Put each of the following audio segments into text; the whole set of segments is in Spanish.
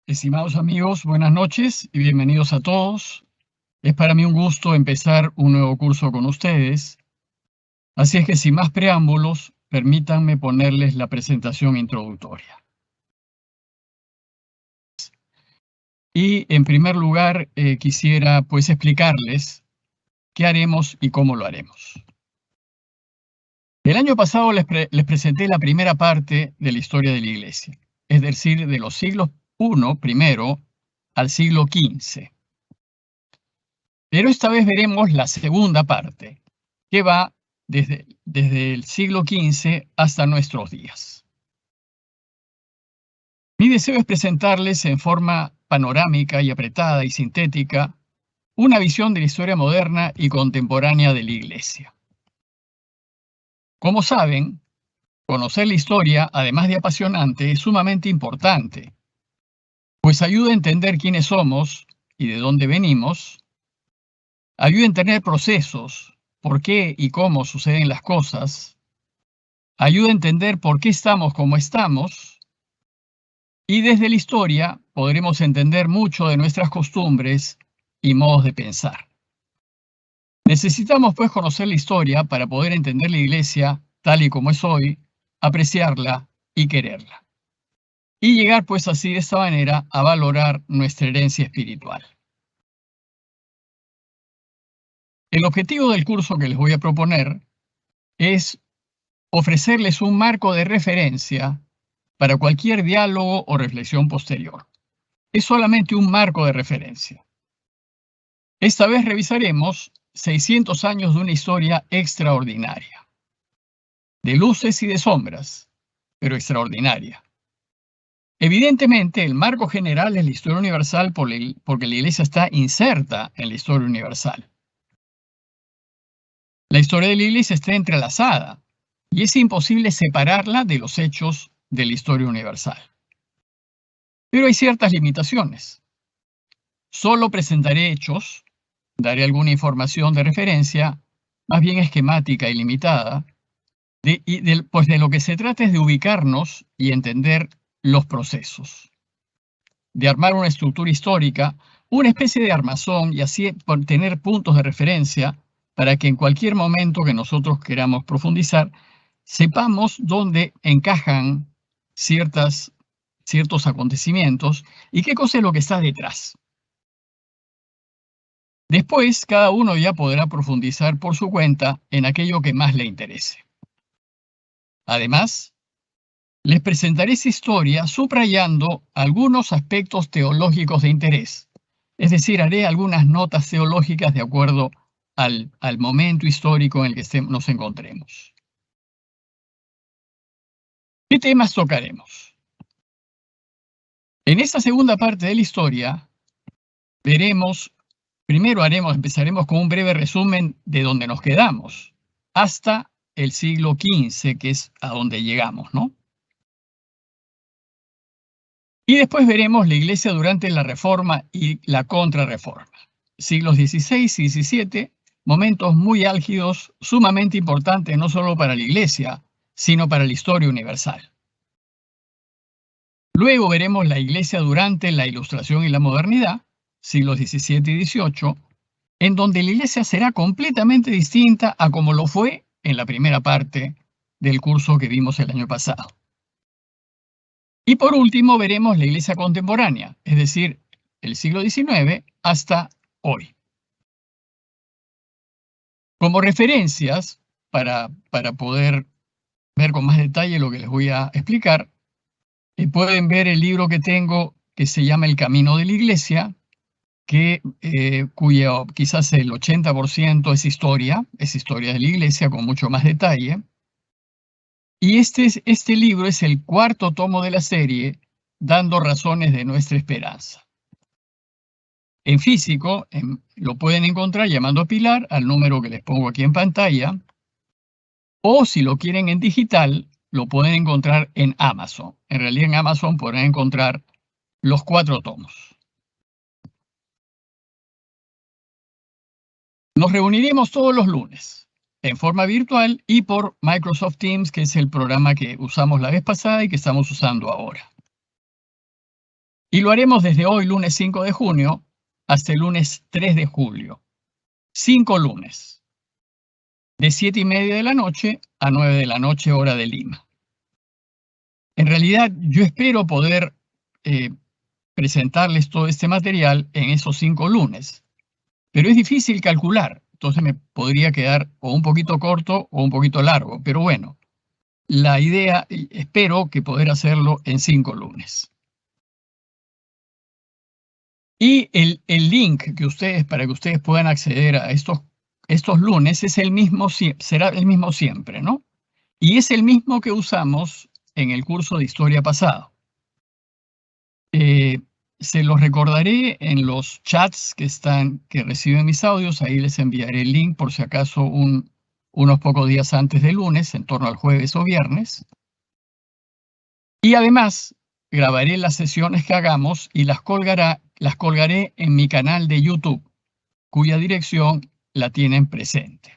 Estimados amigos, buenas noches y bienvenidos a todos. Es para mí un gusto empezar un nuevo curso con ustedes. Así es que sin más preámbulos, permítanme ponerles la presentación introductoria. Y en primer lugar, quisiera pues explicarles qué haremos y cómo lo haremos. El año pasado les presenté la primera parte de la historia de la Iglesia, es decir, de los siglos I primero al siglo XV. Pero esta vez veremos la segunda parte, que va desde el siglo XV hasta nuestros días. Mi deseo es presentarles en forma panorámica y apretada y sintética una visión de la historia moderna y contemporánea de la Iglesia. Como saben, conocer la historia, además de apasionante, es sumamente importante, pues ayuda a entender quiénes somos y de dónde venimos, ayuda a entender procesos, por qué y cómo suceden las cosas, ayuda a entender por qué estamos como estamos, y desde la historia podremos entender mucho de nuestras costumbres y modos de pensar. Necesitamos pues conocer la historia para poder entender la Iglesia tal y como es hoy, apreciarla y quererla. Y llegar pues así de esta manera a valorar nuestra herencia espiritual. El objetivo del curso que les voy a proponer es ofrecerles un marco de referencia para cualquier diálogo o reflexión posterior. Es solamente un marco de referencia. Esta vez revisaremos 600 años de una historia extraordinaria, de luces y de sombras, pero extraordinaria. Evidentemente, el marco general es la historia universal porque la Iglesia está inserta en la historia universal. La historia de la Iglesia está entrelazada y es imposible separarla de los hechos de la historia universal. Pero hay ciertas limitaciones. Solo presentaré hechos, daré alguna información de referencia, más bien esquemática y limitada, pues de lo que se trata es de ubicarnos y entender los procesos, de armar una estructura histórica, una especie de armazón y así tener puntos de referencia para que en cualquier momento que nosotros queramos profundizar, sepamos dónde encajan ciertos acontecimientos y qué cosa es lo que está detrás. Después, cada uno ya podrá profundizar por su cuenta en aquello que más le interese. Además, les presentaré esa historia subrayando algunos aspectos teológicos de interés. Es decir, haré algunas notas teológicas de acuerdo al momento histórico en el que nos encontremos. ¿Qué temas tocaremos? En esta segunda parte de la historia, empezaremos con un breve resumen de donde nos quedamos, hasta el siglo XV, que es a donde llegamos, ¿no? Y después veremos la Iglesia durante la Reforma y la Contrarreforma. Siglos XVI y XVII, momentos muy álgidos, sumamente importantes no solo para la Iglesia, sino para la historia universal. Luego veremos la Iglesia durante la Ilustración y la Modernidad, siglos XVII y XVIII, en donde la Iglesia será completamente distinta a como lo fue en la primera parte del curso que vimos el año pasado. Y por último veremos la Iglesia contemporánea, es decir, el siglo XIX hasta hoy. Como referencias, para poder ver con más detalle lo que les voy a explicar, pueden ver el libro que tengo que se llama El Camino de la Iglesia, cuyo quizás el 80% es historia de la Iglesia con mucho más detalle. Y este libro es el cuarto tomo de la serie, Dando razones de nuestra esperanza. En físico, lo pueden encontrar llamando a Pilar al número que les pongo aquí en pantalla, o si lo quieren en digital, lo pueden encontrar en Amazon. En realidad en Amazon podrán encontrar los 4 tomos. Nos reuniremos todos los lunes, en forma virtual y por Microsoft Teams, que es el programa que usamos la vez pasada y que estamos usando ahora. Y lo haremos desde hoy, lunes 5 de junio, hasta el lunes 3 de julio. 5 lunes, de 7:30 de la noche a 9 de la noche, hora de Lima. En realidad, yo espero poder presentarles todo este material en esos 5 lunes, pero es difícil calcular, entonces me podría quedar o un poquito corto o un poquito largo, pero bueno, la idea, espero que poder hacerlo en 5 lunes. Y el link que para que ustedes puedan acceder a estos lunes es el mismo, será el mismo siempre, ¿no? Y es el mismo que usamos en el curso de historia pasado. Se los recordaré en los chats que reciben mis audios. Ahí les enviaré el link por si acaso unos pocos días antes del lunes, en torno al jueves o viernes. Y además, grabaré las sesiones que hagamos y las colgaré en mi canal de YouTube, cuya dirección la tienen presente.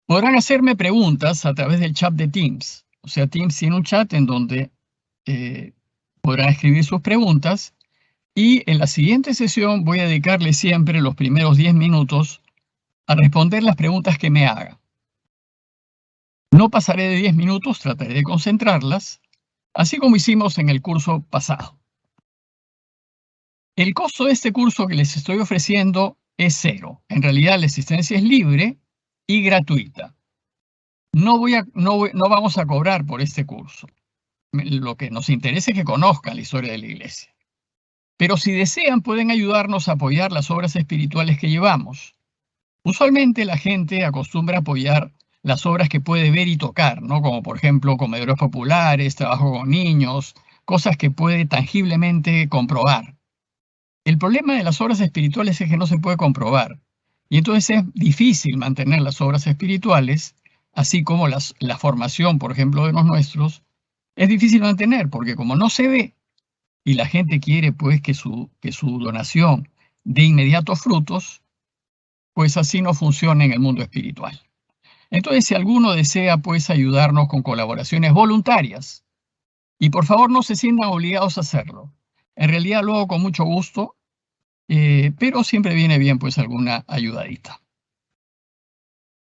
Podrán hacerme preguntas a través del chat de Teams. O sea, Teams tiene un chat en donde podrán escribir sus preguntas y en la siguiente sesión voy a dedicarle siempre los primeros 10 minutos a responder las preguntas que me hagan. No pasaré de 10 minutos, trataré de concentrarlas, así como hicimos en el curso pasado. El costo de este curso que les estoy ofreciendo es 0. En realidad la asistencia es libre y gratuita. No vamos a cobrar por este curso. Lo que nos interesa es que conozcan la historia de la Iglesia. Pero si desean, pueden ayudarnos a apoyar las obras espirituales que llevamos. Usualmente la gente acostumbra a apoyar las obras que puede ver y tocar, ¿no? Como por ejemplo comedores populares, trabajo con niños, cosas que puede tangiblemente comprobar. El problema de las obras espirituales es que no se puede comprobar. Y entonces es difícil mantener las obras espirituales, así como la formación, por ejemplo, de los nuestros, es difícil mantener, porque como no se ve, y la gente quiere pues que su donación dé inmediatos frutos, pues así no funciona en el mundo espiritual. Entonces, si alguno desea pues ayudarnos con colaboraciones voluntarias, y por favor no se sientan obligados a hacerlo. En realidad lo hago con mucho gusto, pero siempre viene bien pues alguna ayudadita.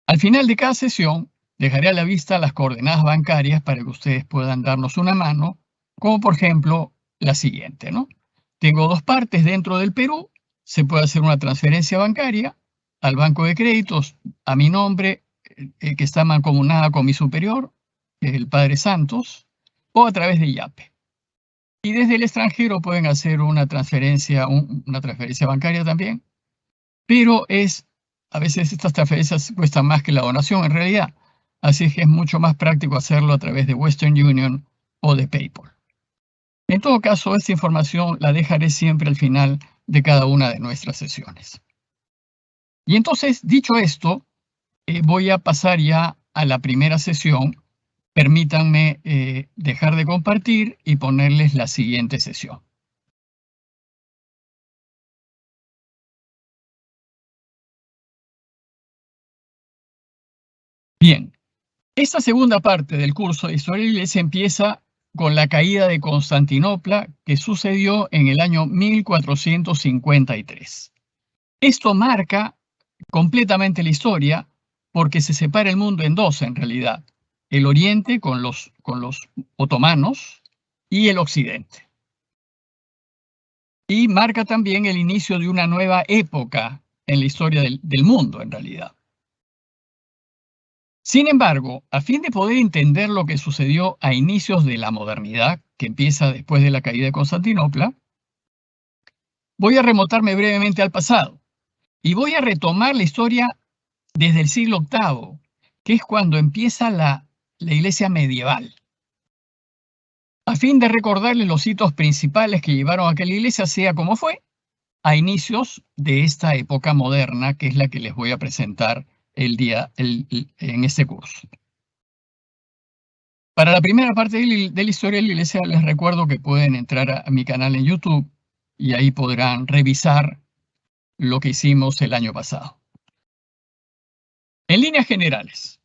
Al final de cada sesión, dejaré a la vista las coordenadas bancarias para que ustedes puedan darnos una mano, como por ejemplo la siguiente, ¿no? Tengo 2 partes dentro del Perú, se puede hacer una transferencia bancaria al banco de créditos a mi nombre, que está mancomunada con mi superior, el Padre Santos, o a través de Yape. Y desde el extranjero pueden hacer una transferencia bancaria también, pero a veces estas transferencias cuestan más que la donación en realidad, así que es mucho más práctico hacerlo a través de Western Union o de PayPal. En todo caso, esta información la dejaré siempre al final de cada una de nuestras sesiones. Y entonces, dicho esto, voy a pasar ya a la primera sesión. Permítanme dejar de compartir y ponerles la siguiente sesión. Bien, esta segunda parte del curso de Historia de la Iglesia empieza con la caída de Constantinopla, que sucedió en el año 1453. Esto marca completamente la historia porque se separa el mundo en dos en realidad. El Oriente con los otomanos y el Occidente. Y marca también el inicio de una nueva época en la historia del mundo en realidad. Sin embargo, a fin de poder entender lo que sucedió a inicios de la modernidad, que empieza después de la caída de Constantinopla, voy a remontarme brevemente al pasado y voy a retomar la historia desde el siglo VIII, que es cuando empieza la iglesia medieval, a fin de recordarles los hitos principales que llevaron a que la iglesia sea como fue a inicios de esta época moderna, que es la que les voy a presentar en este curso. Para la primera parte de la historia de la iglesia, les recuerdo que pueden entrar a mi canal en YouTube y ahí podrán revisar lo que hicimos el año pasado. En líneas generales,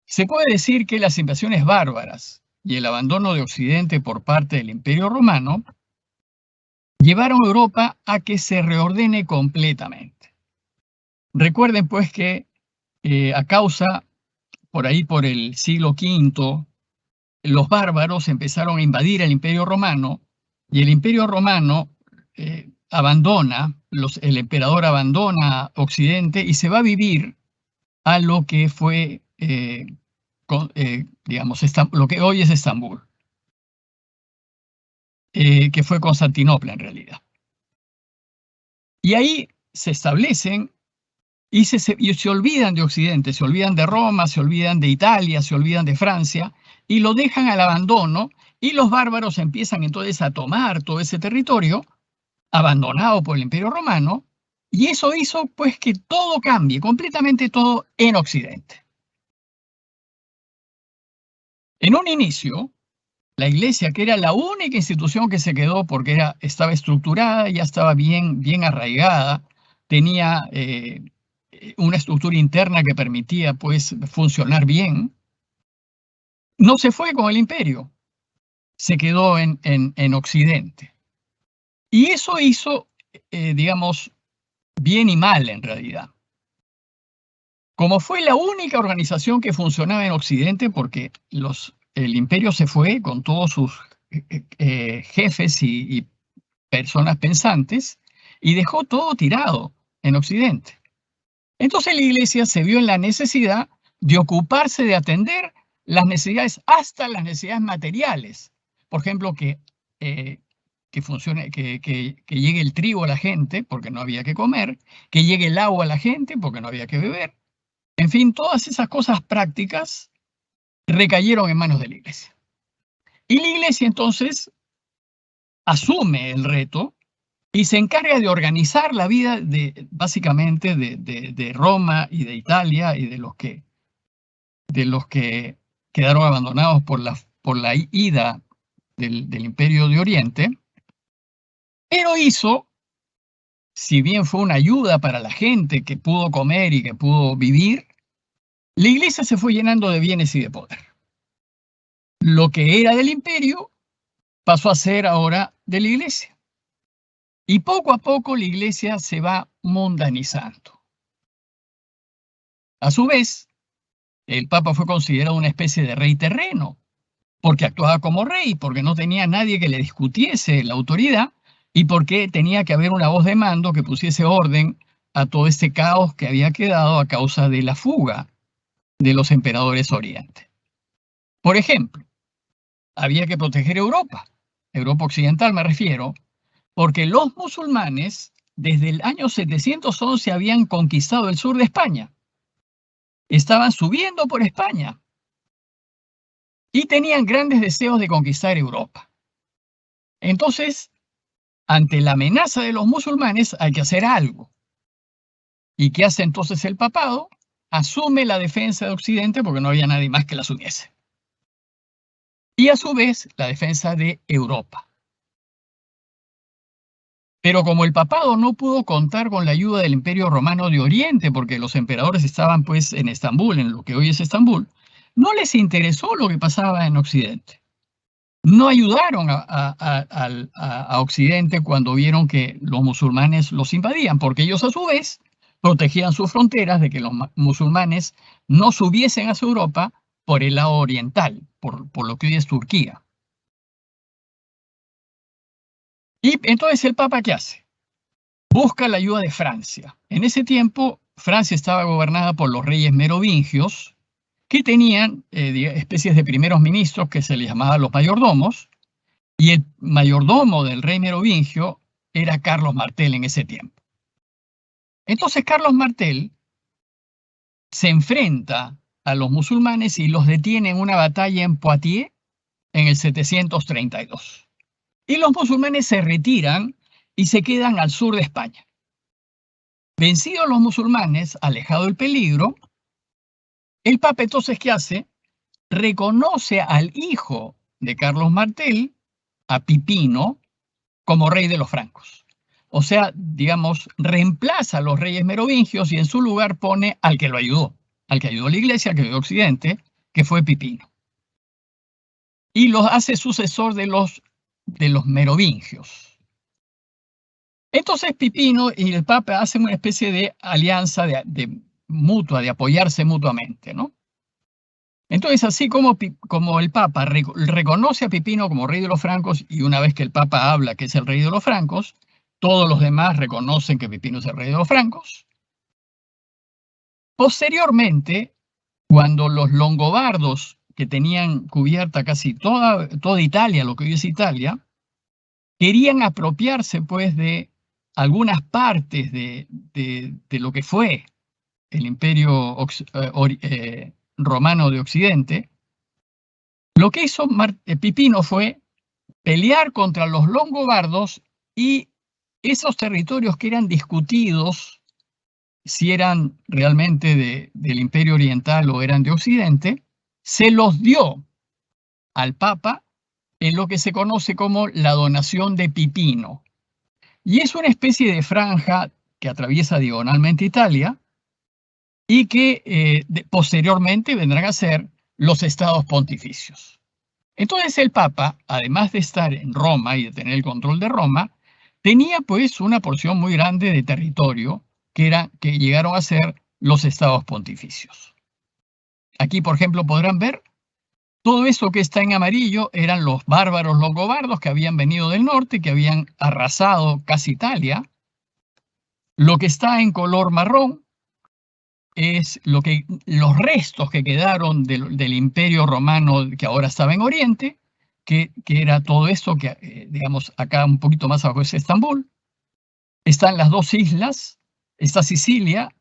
se puede decir que las invasiones bárbaras y el abandono de Occidente por parte del Imperio Romano llevaron a Europa a que se reordene completamente. Recuerden pues que a causa, por ahí por el siglo V, los bárbaros empezaron a invadir el Imperio Romano y el Imperio Romano el emperador abandona Occidente y se va a vivir a lo que fue, digamos, lo que hoy es Estambul, que fue Constantinopla en realidad. Y ahí se establecen y se olvidan de Occidente, se olvidan de Roma, se olvidan de Italia, se olvidan de Francia y lo dejan al abandono y los bárbaros empiezan entonces a tomar todo ese territorio abandonado por el Imperio Romano y eso hizo pues que todo cambie, completamente todo en Occidente. En un inicio, la Iglesia, que era la única institución que se quedó porque estaba estructurada, ya estaba bien arraigada, tenía una estructura interna que permitía pues funcionar bien, no se fue con el imperio, se quedó en Occidente. Y eso hizo, digamos, bien y mal en realidad. Como fue la única organización que funcionaba en Occidente, porque el imperio se fue con todos sus jefes y personas pensantes y dejó todo tirado en Occidente. Entonces la Iglesia se vio en la necesidad de ocuparse de atender las necesidades, hasta las necesidades materiales. Por ejemplo, que funcione, que llegue el trigo a la gente porque no había que comer, que llegue el agua a la gente porque no había que beber. En fin, todas esas cosas prácticas recayeron en manos de la Iglesia. Y la Iglesia entonces asume el reto y se encarga de organizar la vida básicamente de Roma y de Italia y de los que quedaron abandonados por la ida del Imperio de Oriente, pero hizo, si bien fue una ayuda para la gente que pudo comer y que pudo vivir, la Iglesia se fue llenando de bienes y de poder. Lo que era del imperio pasó a ser ahora de la Iglesia. Y poco a poco la Iglesia se va mundanizando. A su vez, el Papa fue considerado una especie de rey terreno, porque actuaba como rey, porque no tenía nadie que le discutiese la autoridad y porque tenía que haber una voz de mando que pusiese orden a todo este caos que había quedado a causa de la fuga de los emperadores Oriente. Por ejemplo, había que proteger Europa occidental me refiero, porque los musulmanes desde el año 711 habían conquistado el sur de España. Estaban subiendo por España y tenían grandes deseos de conquistar Europa. Entonces, ante la amenaza de los musulmanes hay que hacer algo. ¿Y qué hace entonces el papado? Asume la defensa de Occidente porque no había nadie más que la asumiese. Y a su vez, la defensa de Europa. Pero como el papado no pudo contar con la ayuda del Imperio Romano de Oriente, porque los emperadores estaban pues en Estambul, en lo que hoy es Estambul, no les interesó lo que pasaba en Occidente. No ayudaron a Occidente cuando vieron que los musulmanes los invadían, porque ellos a su vez protegían sus fronteras de que los musulmanes no subiesen hacia Europa por el lado oriental, por lo que hoy es Turquía. Y entonces el Papa, ¿qué hace? Busca la ayuda de Francia. En ese tiempo, Francia estaba gobernada por los reyes merovingios, que tenían especies de primeros ministros que se les llamaba los mayordomos, y el mayordomo del rey merovingio era Carlos Martel en ese tiempo. Entonces Carlos Martel se enfrenta a los musulmanes y los detiene en una batalla en Poitiers en el 732. Y los musulmanes se retiran y se quedan al sur de España. Vencidos los musulmanes, alejado el peligro, el Papa entonces, ¿qué hace? Reconoce al hijo de Carlos Martel, a Pipino, como rey de los francos. O sea, digamos, reemplaza a los reyes merovingios y en su lugar pone al que lo ayudó, al que ayudó a la Iglesia, al que ayudó a Occidente, que fue Pipino. y los hace sucesor de los merovingios. Entonces Pipino y el Papa hacen una especie de alianza mutua, de apoyarse mutuamente, ¿no? Entonces, así como el Papa reconoce a Pipino como rey de los francos, y una vez que el Papa habla que es el rey de los francos, todos los demás reconocen que Pipino es el rey de los francos. Posteriormente, cuando los longobardos, que tenían cubierta casi toda Italia, lo que hoy es Italia, querían apropiarse pues de algunas partes de lo que fue el Imperio Romano de Occidente, lo que hizo Pipino fue pelear contra los longobardos, y esos territorios que eran discutidos si eran realmente del Imperio Oriental o eran de Occidente, se los dio al Papa en lo que se conoce como la donación de Pipino. Y es una especie de franja que atraviesa diagonalmente Italia y que posteriormente vendrán a ser los estados pontificios. Entonces el Papa, además de estar en Roma y de tener el control de Roma, tenía pues una porción muy grande de territorio que llegaron a ser los estados pontificios. Aquí, por ejemplo, podrán ver todo eso que está en amarillo eran los bárbaros longobardos que habían venido del norte, que habían arrasado casi Italia. Lo que está en color marrón es los restos que quedaron del Imperio Romano que ahora estaba en Oriente, que era todo esto que, digamos, acá un poquito más abajo es Estambul. Están las dos islas, está Sicilia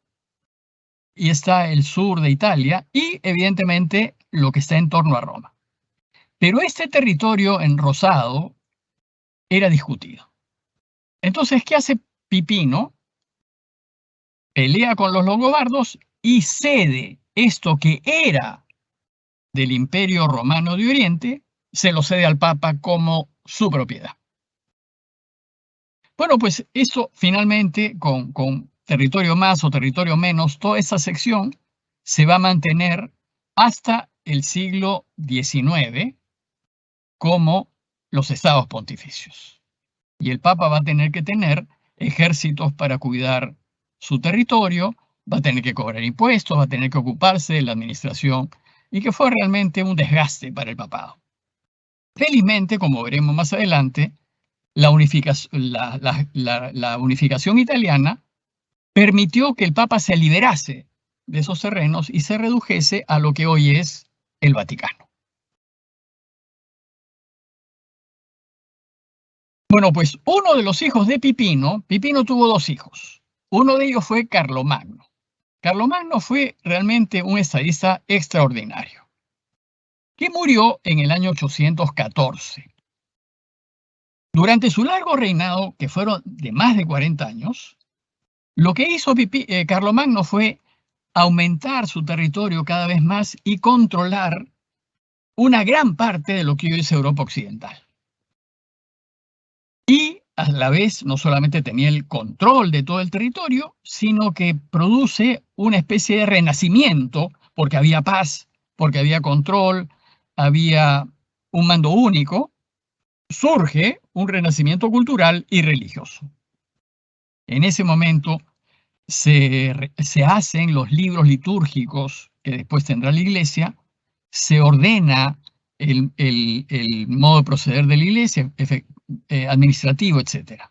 y está el sur de Italia y, evidentemente, lo que está en torno a Roma. Pero este territorio en rosado era discutido. Entonces, ¿qué hace Pipino? Pelea con los longobardos y cede esto que era del Imperio Romano de Oriente, se lo cede al Papa como su propiedad. Bueno, pues eso finalmente, con territorio más o territorio menos, toda esa sección se va a mantener hasta el siglo XIX como los estados pontificios. Y el Papa va a tener que tener ejércitos para cuidar su territorio, va a tener que cobrar impuestos, va a tener que ocuparse de la administración, y que fue realmente un desgaste para el papado. Felizmente, como veremos más adelante, la unificación italiana permitió que el Papa se liberase de esos terrenos y se redujese a lo que hoy es el Vaticano. Bueno, pues uno de los hijos de Pipino tuvo dos hijos. Uno de ellos fue Carlomagno. Carlomagno fue realmente un estadista extraordinario, que murió en el año 814. Durante su largo reinado, que fueron de más de 40 años, lo que hizo Carlomagno fue aumentar su territorio cada vez más y controlar una gran parte de lo que hoy es Europa Occidental. Y a la vez no solamente tenía el control de todo el territorio, sino que produce una especie de renacimiento, porque había paz, porque había control, había un mando único, surge un renacimiento cultural y religioso. En ese momento se hacen los libros litúrgicos que después tendrá la Iglesia, se ordena el modo de proceder de la Iglesia, administrativo, etc.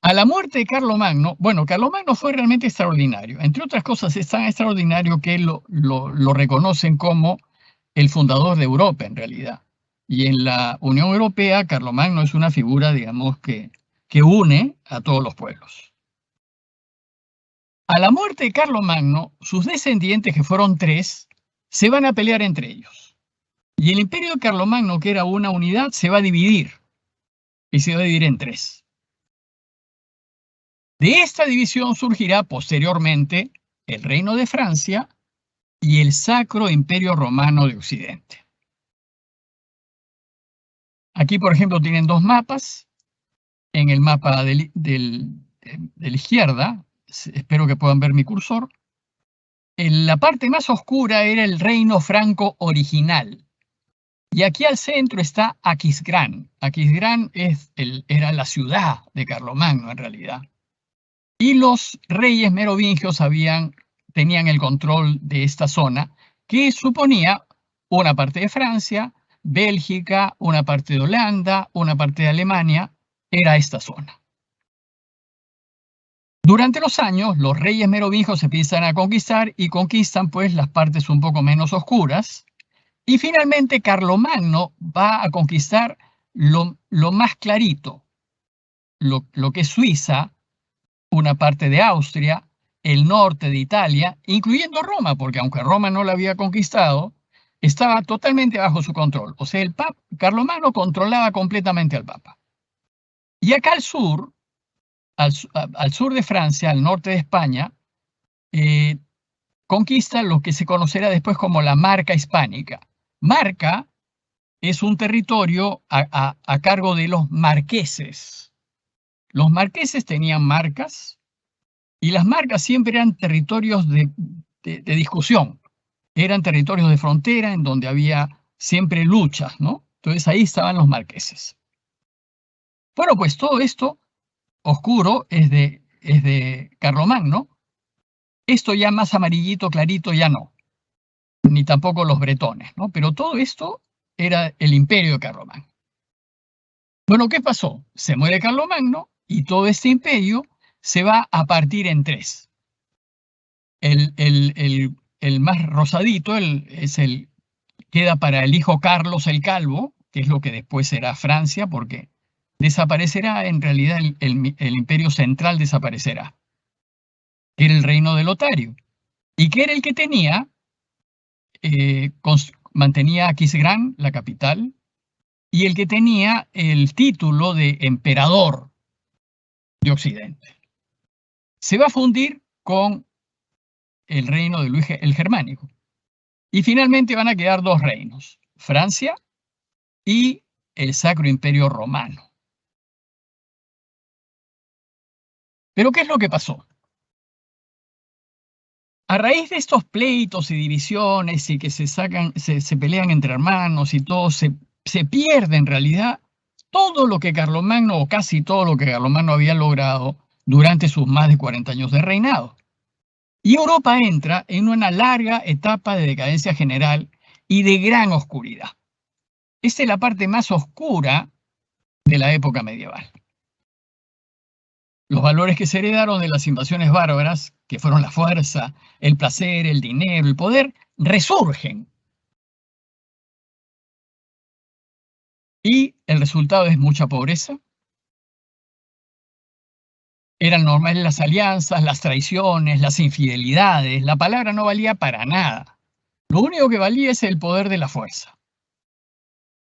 A la muerte de Carlomagno, bueno, Carlomagno fue realmente extraordinario. Entre otras cosas, es tan extraordinario que lo reconocen como el fundador de Europa, en realidad. Y en la Unión Europea, Carlomagno es una figura, digamos, que une a todos los pueblos. A la muerte de Carlomagno, sus descendientes, que fueron 3, se van a pelear entre ellos. Y el imperio de Carlomagno, que era una unidad, se va a dividir. Y se va a dividir en 3. De esta división surgirá posteriormente el Reino de Francia y el Sacro Imperio Romano de Occidente. Aquí, por ejemplo, tienen dos mapas. En el mapa de la izquierda, espero que puedan ver mi cursor, la parte más oscura era el reino franco original. Y aquí al centro está Aquisgrán. Aquisgrán era la ciudad de Carlomagno en realidad. Y los reyes merovingios tenían el control de esta zona, que suponía una parte de Francia, Bélgica, una parte de Holanda, una parte de Alemania, era esta zona. Durante los años, los reyes merovingios empiezan a conquistar y conquistan pues las partes un poco menos oscuras. Y finalmente Carlomagno va a conquistar lo más clarito, lo que es Suiza, una parte de Austria, el norte de Italia, incluyendo Roma, porque aunque Roma no la había conquistado, estaba totalmente bajo su control. O sea, Carlomagno controlaba completamente al Papa. Y acá al sur de Francia, al norte de España, conquista lo que se conocerá después como la Marca Hispánica. Marca es un territorio a cargo de los marqueses. Los marqueses tenían marcas y las marcas siempre eran territorios de discusión. Eran territorios de frontera en donde había siempre luchas, ¿no? Entonces ahí estaban los marqueses. Bueno, pues todo esto oscuro es de Carlomagno. Esto ya más amarillito, clarito, ya no. Ni tampoco los bretones, ¿no? Pero todo esto era el imperio de Carlomagno. Bueno, ¿qué pasó? Se muere Carlomagno y todo este imperio se va a partir en tres. El más rosadito queda para el hijo Carlos el Calvo, que es lo que después será Francia, porque desaparecerá, en realidad el imperio central desaparecerá, que era el reino de Lotario, y que era el que mantenía Aquisgrán, la capital, y el que tenía el título de emperador de Occidente. Se va a fundir con el reino de Luis el Germánico. Y finalmente van a quedar dos reinos, Francia y el Sacro Imperio Romano. Pero ¿qué es lo que pasó? A raíz de estos pleitos y divisiones y que se pelean entre hermanos y todo, se pierde en realidad todo lo que Carlomagno, o casi todo lo que Carlomagno había logrado durante sus más de 40 años de reinado. Y Europa entra en una larga etapa de decadencia general y de gran oscuridad. Esta es la parte más oscura de la época medieval. Los valores que se heredaron de las invasiones bárbaras, que fueron la fuerza, el placer, el dinero, el poder, resurgen. Y el resultado es mucha pobreza. Eran normales las alianzas, las traiciones, las infidelidades. La palabra no valía para nada. Lo único que valía es el poder de la fuerza.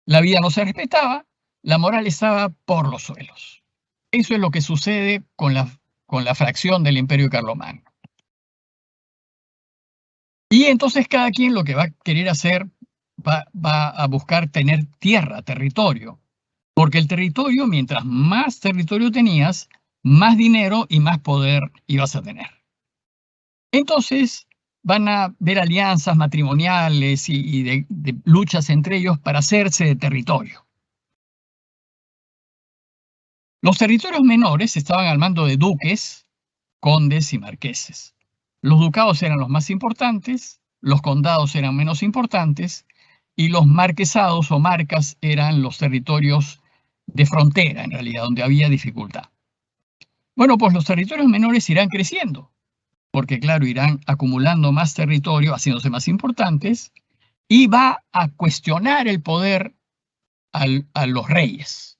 La vida no se respetaba, la moral estaba por los suelos. Eso es lo que sucede con la fracción del Imperio de Carlomagno. Y entonces cada quien lo que va a querer hacer va a buscar tener tierra, territorio. Porque el territorio, mientras más territorio tenías, más dinero y más poder ibas a tener. Entonces van a ver alianzas matrimoniales y de luchas entre ellos para hacerse de territorio. Los territorios menores estaban al mando de duques, condes y marqueses. Los ducados eran los más importantes, los condados eran menos importantes y los marquesados o marcas eran los territorios de frontera, en realidad, donde había dificultad. Bueno, pues los territorios menores irán creciendo, porque claro, irán acumulando más territorio, haciéndose más importantes, y va a cuestionar el poder a los reyes.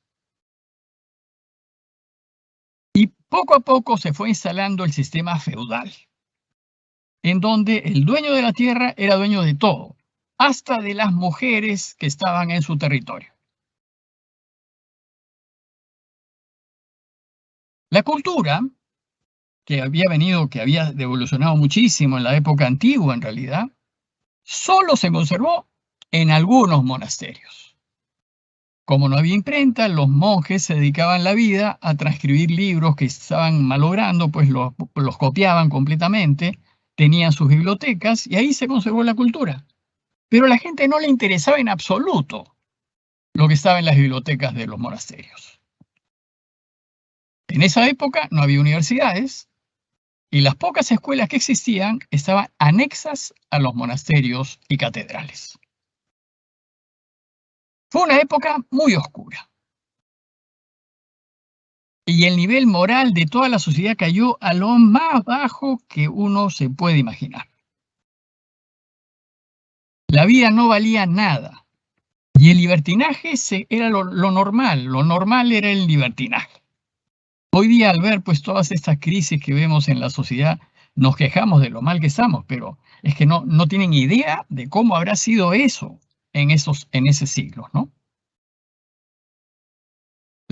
Y poco a poco se fue instalando el sistema feudal, en donde el dueño de la tierra era dueño de todo, hasta de las mujeres que estaban en su territorio. La cultura, que había evolucionado muchísimo en la época antigua en realidad, solo se conservó en algunos monasterios. Como no había imprenta, los monjes se dedicaban la vida a transcribir libros que estaban malogrando, pues los copiaban completamente, tenían sus bibliotecas y ahí se conservó la cultura. Pero a la gente no le interesaba en absoluto lo que estaba en las bibliotecas de los monasterios. En esa época no había universidades y las pocas escuelas que existían estaban anexas a los monasterios y catedrales. Fue una época muy oscura. Y el nivel moral de toda la sociedad cayó a lo más bajo que uno se puede imaginar. La vida no valía nada. Y el libertinaje era lo normal era el libertinaje. Hoy día al ver pues todas estas crisis que vemos en la sociedad, nos quejamos de lo mal que estamos, pero es que no tienen idea de cómo habrá sido eso en ese siglo, ¿no?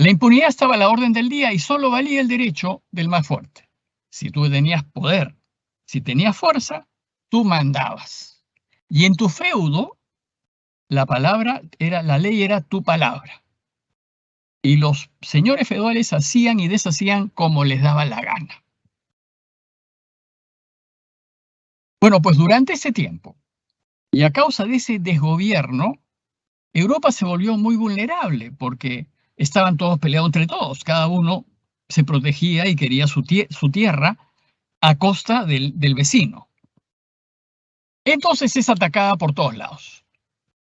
La impunidad estaba a la orden del día y solo valía el derecho del más fuerte. Si tú tenías poder, si tenías fuerza, tú mandabas. Y en tu feudo, la ley era tu palabra. Y los señores feudales hacían y deshacían como les daba la gana. Bueno, pues durante ese tiempo, y a causa de ese desgobierno, Europa se volvió muy vulnerable porque estaban todos peleados entre todos. Cada uno se protegía y quería su tierra a costa del vecino. Entonces es atacada por todos lados.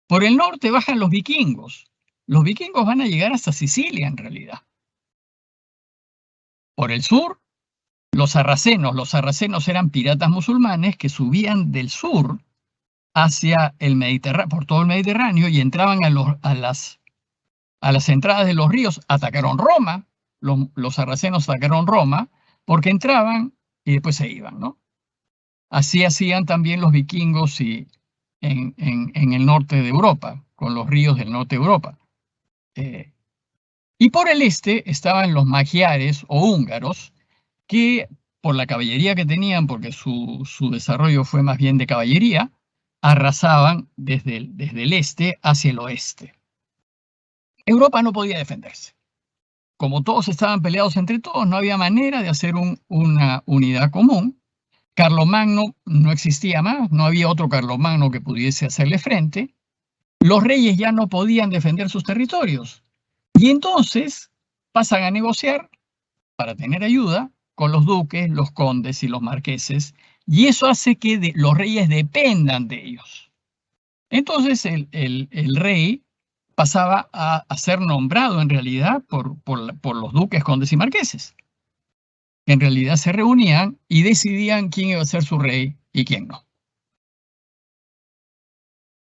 Por el norte bajan los vikingos. Los vikingos van a llegar hasta Sicilia en realidad. Por el sur, los sarracenos. Los sarracenos eran piratas musulmanes que subían del sur hacia el Mediterráneo, por todo el Mediterráneo y entraban a las entradas de los ríos. Atacaron Roma, los sarracenos atacaron Roma porque entraban y después se iban, ¿no? Así hacían también los vikingos en el norte de Europa, con los ríos del norte de Europa. Y por el este estaban los magiares o húngaros, que por la caballería que tenían, porque su desarrollo fue más bien de caballería, arrasaban desde el este hacia el oeste. Europa no podía defenderse. Como todos estaban peleados entre todos, no había manera de hacer una unidad común. Carlomagno no existía más, no había otro Carlomagno que pudiese hacerle frente. Los reyes ya no podían defender sus territorios. Y entonces pasan a negociar para tener ayuda con los duques, los condes y los marqueses, y eso hace que los reyes dependan de ellos. Entonces el rey pasaba a ser nombrado en realidad por los duques, condes y marqueses. En realidad se reunían y decidían quién iba a ser su rey y quién no.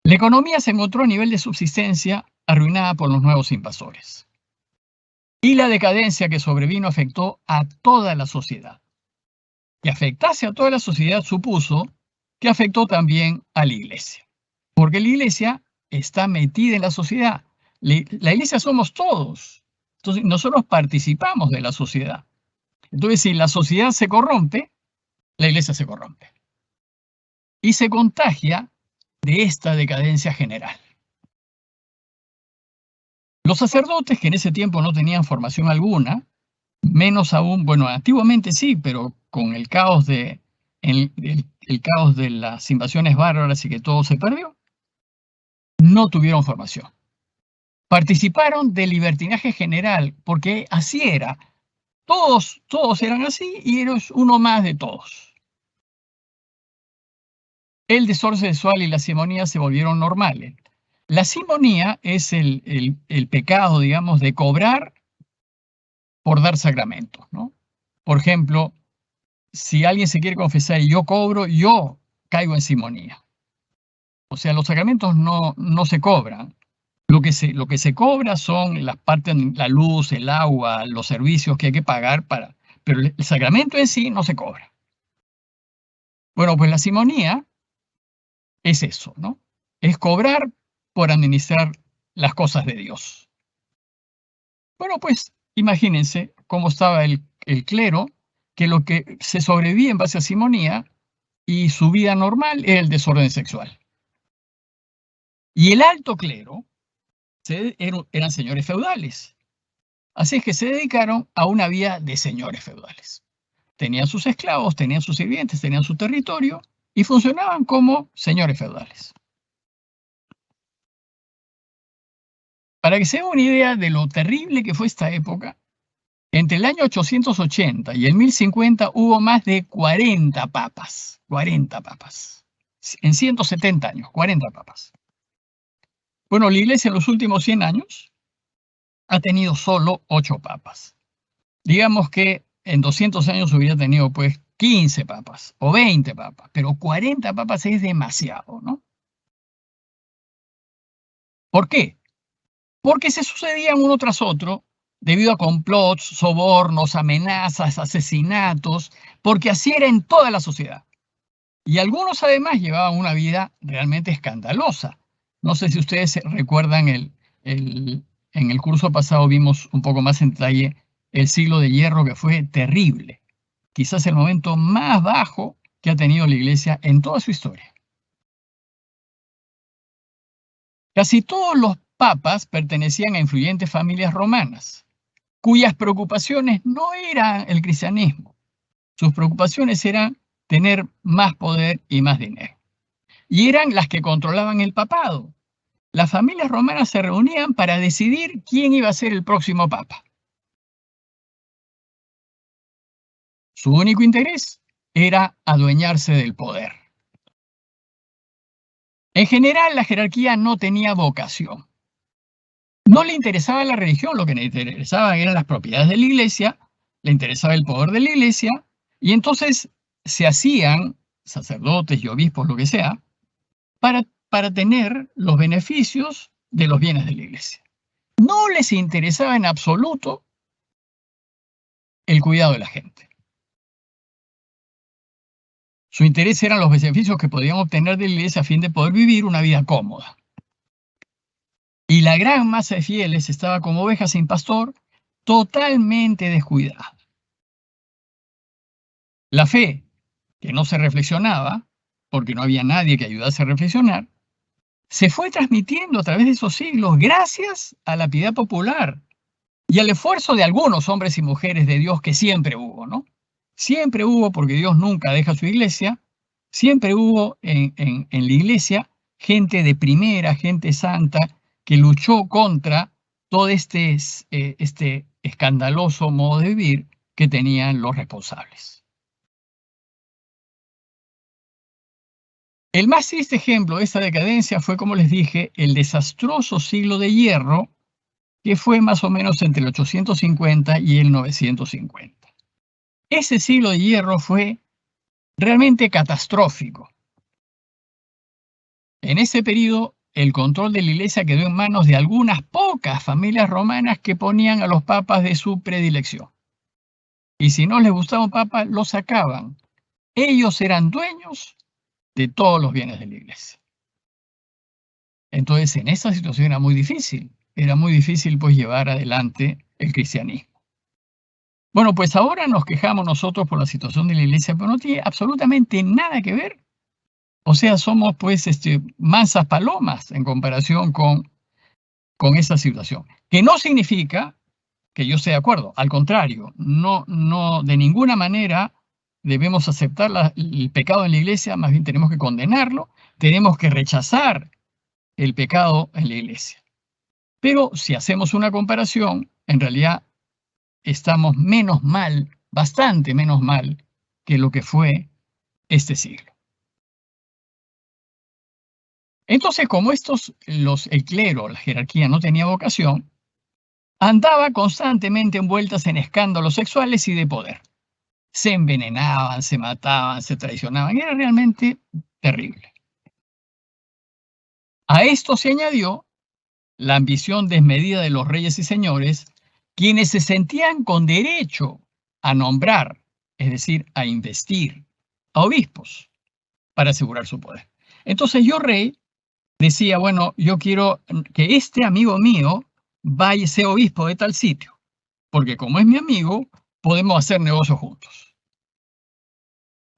La economía se encontró a nivel de subsistencia arruinada por los nuevos invasores. Y la decadencia que sobrevino afectó a toda la sociedad. Que afectase a toda la sociedad supuso que afectó también a la iglesia. Porque la iglesia está metida en la sociedad. La iglesia somos todos. Entonces nosotros participamos de la sociedad. Entonces si la sociedad se corrompe, la iglesia se corrompe. Y se contagia de esta decadencia general. Los sacerdotes, que en ese tiempo no tenían formación alguna, menos aún, bueno, antiguamente sí, pero con el caos de las invasiones bárbaras y que todo se perdió, no tuvieron formación. Participaron del libertinaje general, porque así era. Todos eran así y eres uno más de todos. El desorden sexual y la simonía se volvieron normales. La simonía es el pecado, digamos, de cobrar por dar sacramentos, ¿no? Por ejemplo, si alguien se quiere confesar y yo cobro, yo caigo en simonía. O sea, los sacramentos no se cobran. Lo que se cobra son las partes, la luz, el agua, los servicios que hay que pagar pero el sacramento en sí no se cobra. Bueno, pues la simonía es eso, ¿no? Es cobrar por administrar las cosas de Dios. Bueno, pues imagínense cómo estaba el clero, que lo que se sobrevivía en base a simonía y su vida normal era el desorden sexual. Y el alto clero eran señores feudales. Así es que se dedicaron a una vida de señores feudales. tenían sus esclavos, tenían sus sirvientes, tenían su territorio y funcionaban como señores feudales. Para que se den una idea de lo terrible que fue esta época, entre el año 880 y el 1050 hubo más de 40 papas. 40 papas. En 170 años, 40 papas. Bueno, la Iglesia en los últimos 100 años ha tenido solo 8 papas. Digamos que en 200 años hubiera tenido pues 15 papas o 20 papas, pero 40 papas es demasiado, ¿no? ¿Por qué? Porque se sucedían uno tras otro debido a complots, sobornos, amenazas, asesinatos, porque así era en toda la sociedad. Y algunos además llevaban una vida realmente escandalosa. No sé si ustedes recuerdan, en el curso pasado vimos un poco más en detalle el siglo de hierro, que fue terrible. Quizás el momento más bajo que ha tenido la Iglesia en toda su historia. Casi todos los papas pertenecían a influyentes familias romanas, cuyas preocupaciones no eran el cristianismo. Sus preocupaciones eran tener más poder y más dinero. Y eran las que controlaban el papado. Las familias romanas se reunían para decidir quién iba a ser el próximo papa. Su único interés era adueñarse del poder. En general, la jerarquía no tenía vocación. No le interesaba la religión, lo que le interesaba eran las propiedades de la iglesia, le interesaba el poder de la iglesia, y entonces se hacían sacerdotes y obispos, lo que sea, para tener los beneficios de los bienes de la iglesia. No les interesaba en absoluto el cuidado de la gente. Su interés eran los beneficios que podían obtener de la iglesia a fin de poder vivir una vida cómoda. Y la gran masa de fieles estaba como ovejas sin pastor, totalmente descuidada. La fe, que no se reflexionaba, porque no había nadie que ayudase a reflexionar, se fue transmitiendo a través de esos siglos gracias a la piedad popular y al esfuerzo de algunos hombres y mujeres de Dios que siempre hubo, ¿no? Siempre hubo, porque Dios nunca deja su iglesia, siempre hubo en la iglesia gente de primera, gente santa, que luchó contra todo este escandaloso modo de vivir que tenían los responsables. El más triste ejemplo de esta decadencia fue, como les dije, el desastroso siglo de hierro, que fue más o menos entre el 850 y el 950. Ese siglo de hierro fue realmente catastrófico. En ese periodo, el control de la iglesia quedó en manos de algunas pocas familias romanas que ponían a los papas de su predilección. Y si no les gustaba un papa, lo sacaban. Ellos eran dueños de todos los bienes de la iglesia. Entonces, en esa situación era muy difícil pues llevar adelante el cristianismo. Bueno, pues ahora nos quejamos nosotros por la situación de la iglesia, pero no tiene absolutamente nada que ver. O sea, somos pues mansas palomas en comparación con esa situación. Que no significa que yo esté de acuerdo, al contrario, no de ninguna manera debemos aceptar el pecado en la iglesia, más bien tenemos que condenarlo, tenemos que rechazar el pecado en la iglesia. Pero si hacemos una comparación, en realidad estamos menos mal, bastante menos mal que lo que fue este siglo. Entonces, como el clero, la jerarquía no tenía vocación, andaba constantemente envueltas en escándalos sexuales y de poder. Se envenenaban, se mataban, se traicionaban. Era realmente terrible. A esto se añadió la ambición desmedida de los reyes y señores, quienes se sentían con derecho a nombrar, es decir, a investir a obispos para asegurar su poder. Entonces yo, rey, decía, bueno, yo quiero que este amigo mío vaya y sea obispo de tal sitio, porque como es mi amigo, podemos hacer negocios juntos.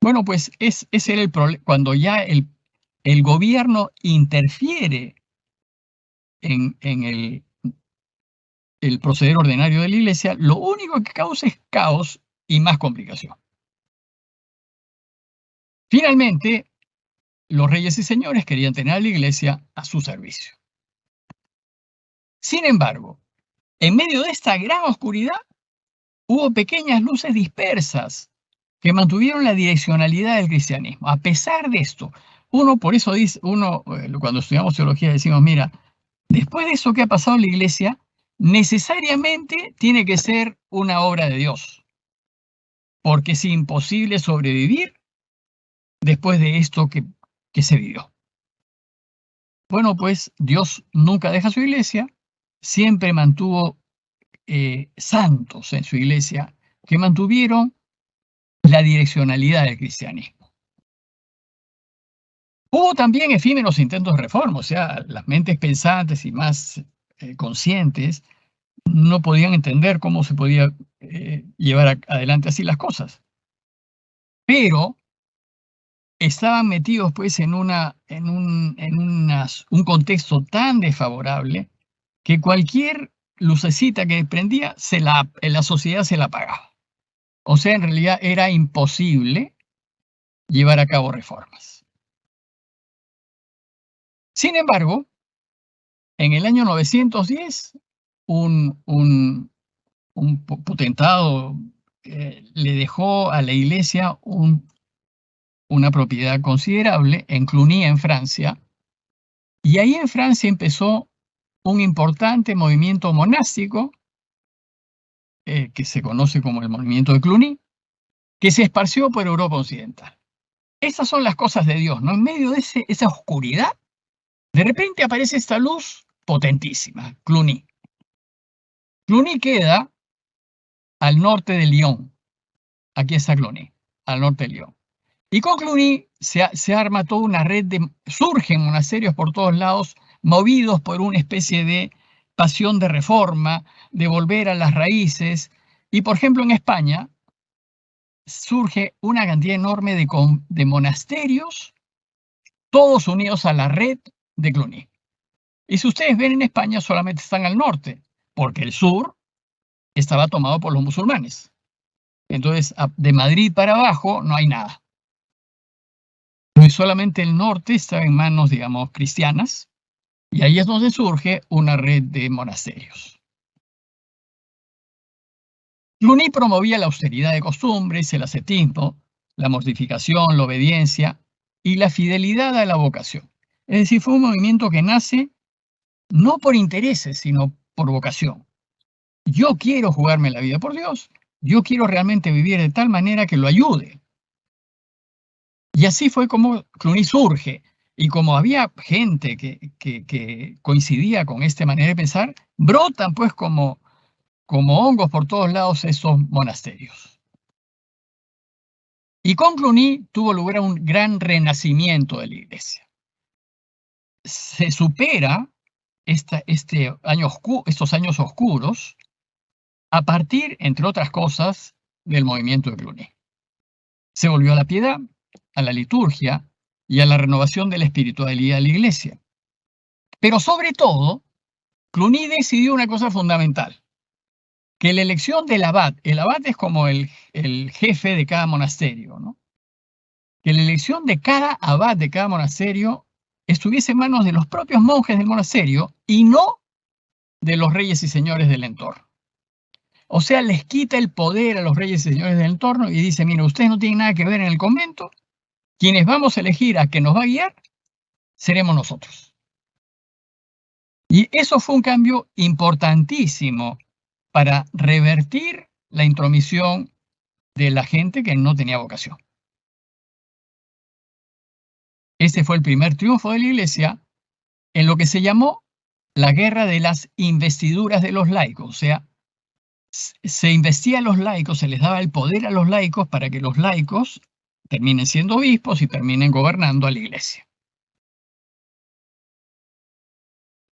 Bueno, pues ese era el problema. Cuando ya el gobierno interfiere en el proceder ordinario de la iglesia, lo único que causa es caos y más complicación. Finalmente, los reyes y señores querían tener a la iglesia a su servicio. Sin embargo, en medio de esta gran oscuridad, hubo pequeñas luces dispersas que mantuvieron la direccionalidad del cristianismo. A pesar de esto, por eso dice, cuando estudiamos teología decimos, mira, después de eso que ha pasado en la iglesia, necesariamente tiene que ser una obra de Dios, porque es imposible sobrevivir después de esto que se vivió. Bueno, pues Dios nunca deja su iglesia, siempre mantuvo santos en su iglesia que mantuvieron la direccionalidad del cristianismo. Hubo también efímeros intentos de reforma, o sea, las mentes pensantes y más conscientes no podían entender cómo se podía llevar adelante así las cosas. Pero estaban metidos pues en un contexto tan desfavorable que cualquier lucecita que prendía, la sociedad se la apagaba. O sea, en realidad era imposible llevar a cabo reformas. Sin embargo, en el año 910, un potentado le dejó a la iglesia una propiedad considerable en Cluny, en Francia, y ahí en Francia empezó un importante movimiento monástico que se conoce como el movimiento de Cluny, que se esparció por Europa Occidental. Estas son las cosas de Dios, ¿no? En medio de esa oscuridad, de repente aparece esta luz potentísima, Cluny. Cluny queda al norte de Lyon. Aquí está Cluny, al norte de Lyon. Y con Cluny se arma toda una red surgen monasterios por todos lados, movidos por una especie de pasión de reforma, de volver a las raíces. Y por ejemplo en España surge una cantidad enorme de monasterios, todos unidos a la red de Cluny. Y si ustedes ven en España solamente están al norte, porque el sur estaba tomado por los musulmanes. Entonces, de Madrid para abajo no hay nada. No, solamente el norte está en manos, digamos, cristianas, y ahí es donde surge una red de monasterios. Cluny promovía la austeridad de costumbres, el ascetismo, la mortificación, la obediencia y la fidelidad a la vocación. Es decir, fue un movimiento que nace no por intereses, sino por vocación. Yo quiero jugarme la vida por Dios, yo quiero realmente vivir de tal manera que lo ayude. Y así fue como Cluny surge. Y como había gente que coincidía con esta manera de pensar, brotan pues como hongos por todos lados esos monasterios. Y con Cluny tuvo lugar un gran renacimiento de la iglesia. Se supera estos años oscuros a partir, entre otras cosas, del movimiento de Cluny. Se volvió a la piedad, a la liturgia y a la renovación de la espiritualidad de la iglesia. Pero sobre todo, Cluny decidió una cosa fundamental, que la elección del abad, el abad es como el jefe de cada monasterio, ¿no? Que la elección de cada abad de cada monasterio estuviese en manos de los propios monjes del monasterio y no de los reyes y señores del entorno. O sea, les quita el poder a los reyes y señores del entorno y dice, mira, ustedes no tienen nada que ver en el convento, quienes vamos a elegir a que nos va a guiar, seremos nosotros. Y eso fue un cambio importantísimo para revertir la intromisión de la gente que no tenía vocación. Ese fue el primer triunfo de la Iglesia en lo que se llamó la guerra de las investiduras de los laicos. O sea, se investía a los laicos, se les daba el poder a los laicos para que los laicos terminen siendo obispos y terminen gobernando a la Iglesia.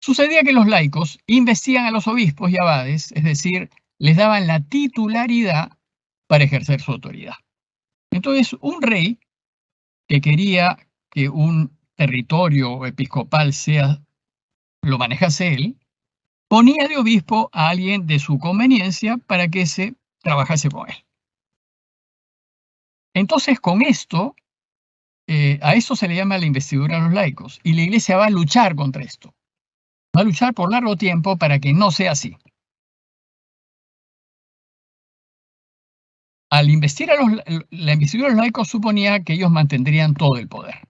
Sucedía que los laicos investían a los obispos y abades, es decir, les daban la titularidad para ejercer su autoridad. Entonces, un rey que quería que un territorio episcopal lo manejase él, ponía de obispo a alguien de su conveniencia para que se trabajase con él. Entonces, con esto, a eso se le llama la investidura de los laicos. Y la Iglesia va a luchar contra esto. Va a luchar por largo tiempo para que no sea así. Al investir la investidura de los laicos suponía que ellos mantendrían todo el poder.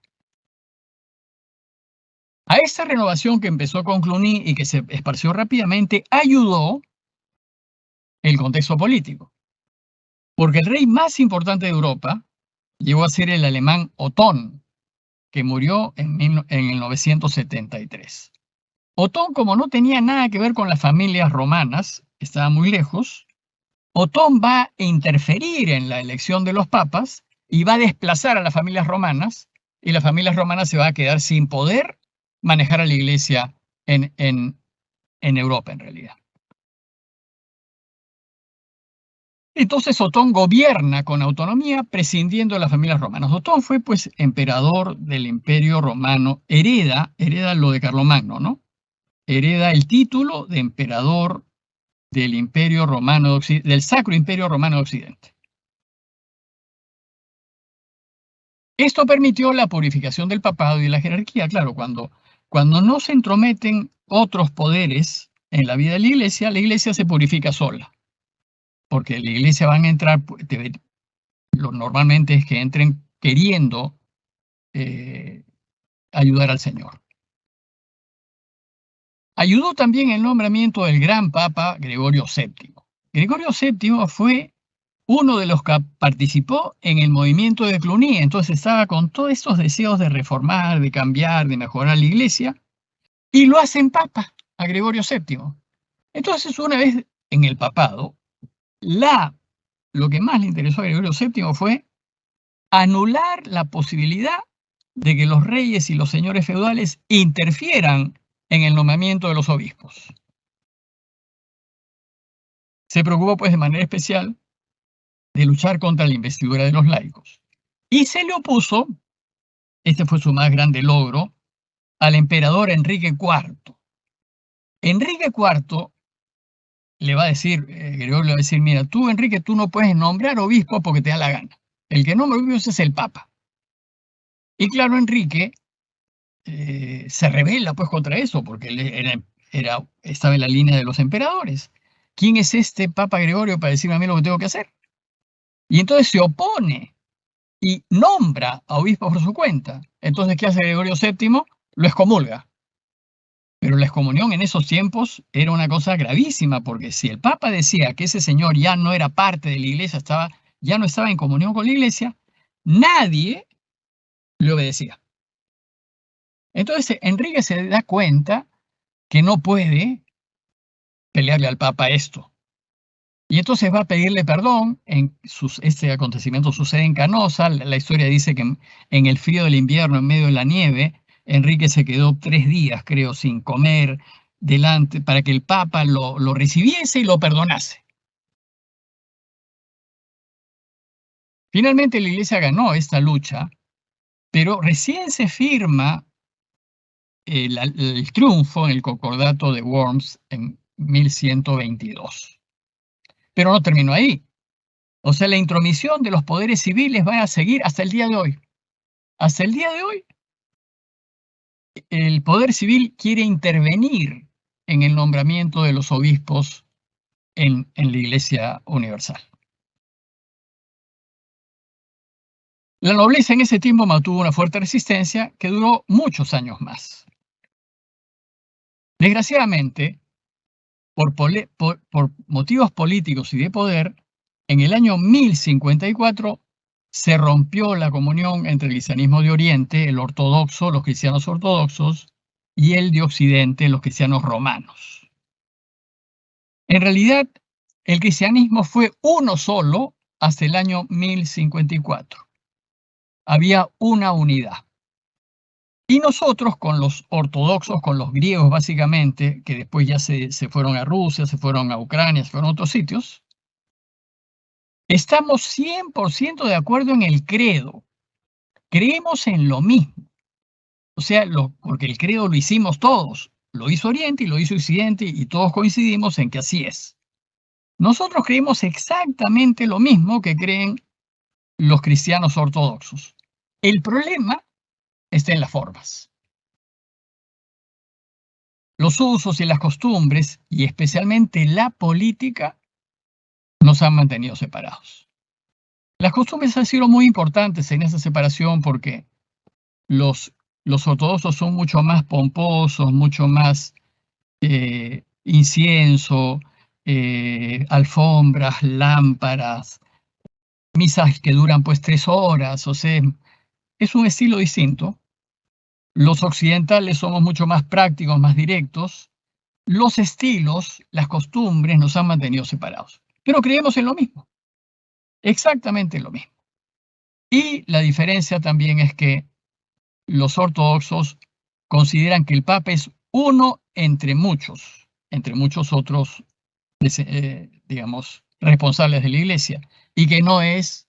A esta renovación que empezó con Cluny y que se esparció rápidamente, ayudó el contexto político. Porque el rey más importante de Europa llegó a ser el alemán Otón, que murió en el 973. Otón, como no tenía nada que ver con las familias romanas, estaba muy lejos, Otón va a interferir en la elección de los papas y va a desplazar a las familias romanas, y las familias romanas se van a quedar sin poder manejar a la iglesia en Europa, en realidad. Entonces Otón gobierna con autonomía, prescindiendo de las familias romanas. Otón fue, pues, emperador del Imperio Romano, hereda lo de Carlomagno, ¿no? Hereda el título de emperador del Imperio Romano del Sacro Imperio Romano de Occidente. Esto permitió la purificación del papado y de la jerarquía. Claro, cuando no se entrometen otros poderes en la vida de la iglesia se purifica sola. Porque la iglesia van a entrar, lo normalmente es que entren queriendo ayudar al Señor. Ayudó también el nombramiento del gran Papa Gregorio VII. Gregorio VII fue uno de los que participó en el movimiento de Cluny, entonces estaba con todos estos deseos de reformar, de cambiar, de mejorar la iglesia, y lo hacen Papa a Gregorio VII. Entonces, una vez en el papado, lo que más le interesó a Gregorio VII fue anular la posibilidad de que los reyes y los señores feudales interfieran en el nombramiento de los obispos. Se preocupó, pues, de manera especial de luchar contra la investidura de los laicos. Y se le opuso, este fue su más grande logro, al emperador Enrique IV. Enrique IV le va a decir, Gregorio le va a decir, mira, tú, Enrique, tú no puedes nombrar obispo porque te da la gana. El que nombra obispos es el Papa. Y claro, Enrique se rebela, pues, contra eso, porque él estaba en la línea de los emperadores. ¿Quién es este Papa Gregorio para decirme a mí lo que tengo que hacer? Y entonces se opone y nombra a obispos por su cuenta. Entonces, ¿qué hace Gregorio VII? Lo excomulga. Pero la excomunión en esos tiempos era una cosa gravísima, porque si el Papa decía que ese señor ya no era parte de la iglesia, ya no estaba en comunión con la iglesia, nadie le obedecía. Entonces, Enrique se da cuenta que no puede pelearle al Papa esto. Y entonces va a pedirle perdón. Este acontecimiento sucede en Canosa. La historia dice que en el frío del invierno, en medio de la nieve, Enrique se quedó 3 días, creo, sin comer delante para que el Papa lo recibiese y lo perdonase. Finalmente la Iglesia ganó esta lucha, pero recién se firma el triunfo en el Concordato de Worms en 1122. Pero no terminó ahí. O sea, la intromisión de los poderes civiles va a seguir hasta el día de hoy. Hasta el día de hoy, el poder civil quiere intervenir en el nombramiento de los obispos en la Iglesia Universal. La nobleza en ese tiempo mantuvo una fuerte resistencia que duró muchos años más. Desgraciadamente, por motivos políticos y de poder, en el año 1054 se rompió la comunión entre el cristianismo de Oriente, el ortodoxo, los cristianos ortodoxos, y el de Occidente, los cristianos romanos. En realidad, el cristianismo fue uno solo hasta el año 1054. Había una unidad. Y nosotros, con los ortodoxos, con los griegos básicamente, que después ya se fueron a Rusia, se fueron a Ucrania, se fueron a otros sitios, estamos 100% de acuerdo en el credo. Creemos en lo mismo. O sea, porque el credo lo hicimos todos. Lo hizo Oriente y lo hizo Occidente y todos coincidimos en que así es. Nosotros creemos exactamente lo mismo que creen los cristianos ortodoxos. El problema está en las formas. Los usos y las costumbres, y especialmente la política, nos han mantenido separados. Las costumbres han sido muy importantes en esa separación porque los ortodoxos son mucho más pomposos, mucho más incienso, alfombras, lámparas, misas que duran pues 3 horas, o sea, es un estilo distinto. Los occidentales somos mucho más prácticos, más directos. Los estilos, las costumbres nos han mantenido separados. Pero creemos en lo mismo, exactamente lo mismo. Y la diferencia también es que los ortodoxos consideran que el Papa es uno entre muchos otros, digamos, responsables de la Iglesia, y que no es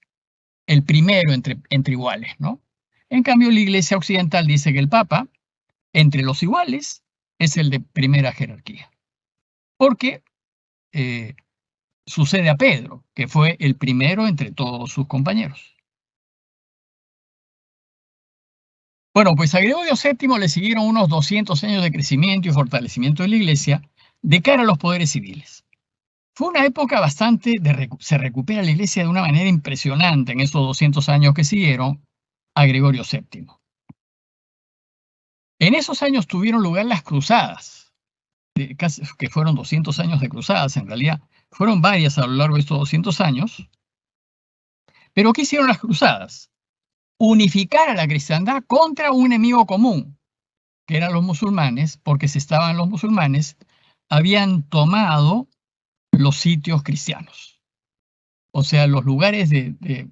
el primero entre iguales, ¿no? En cambio, la Iglesia occidental dice que el Papa, entre los iguales, es el de primera jerarquía. Porque sucede a Pedro, que fue el primero entre todos sus compañeros. Bueno, pues a Gregorio VII le siguieron unos 200 años de crecimiento y fortalecimiento de la Iglesia de cara a los poderes civiles. Fue una época se recupera la Iglesia de una manera impresionante en esos 200 años que siguieron a Gregorio VII. En esos años tuvieron lugar las cruzadas, que fueron 200 años de cruzadas, en realidad fueron varias a lo largo de estos 200 años. Pero ¿qué hicieron las cruzadas? Unificar a la cristiandad contra un enemigo común, que eran los musulmanes, porque los musulmanes habían tomado los sitios cristianos. O sea, los lugares de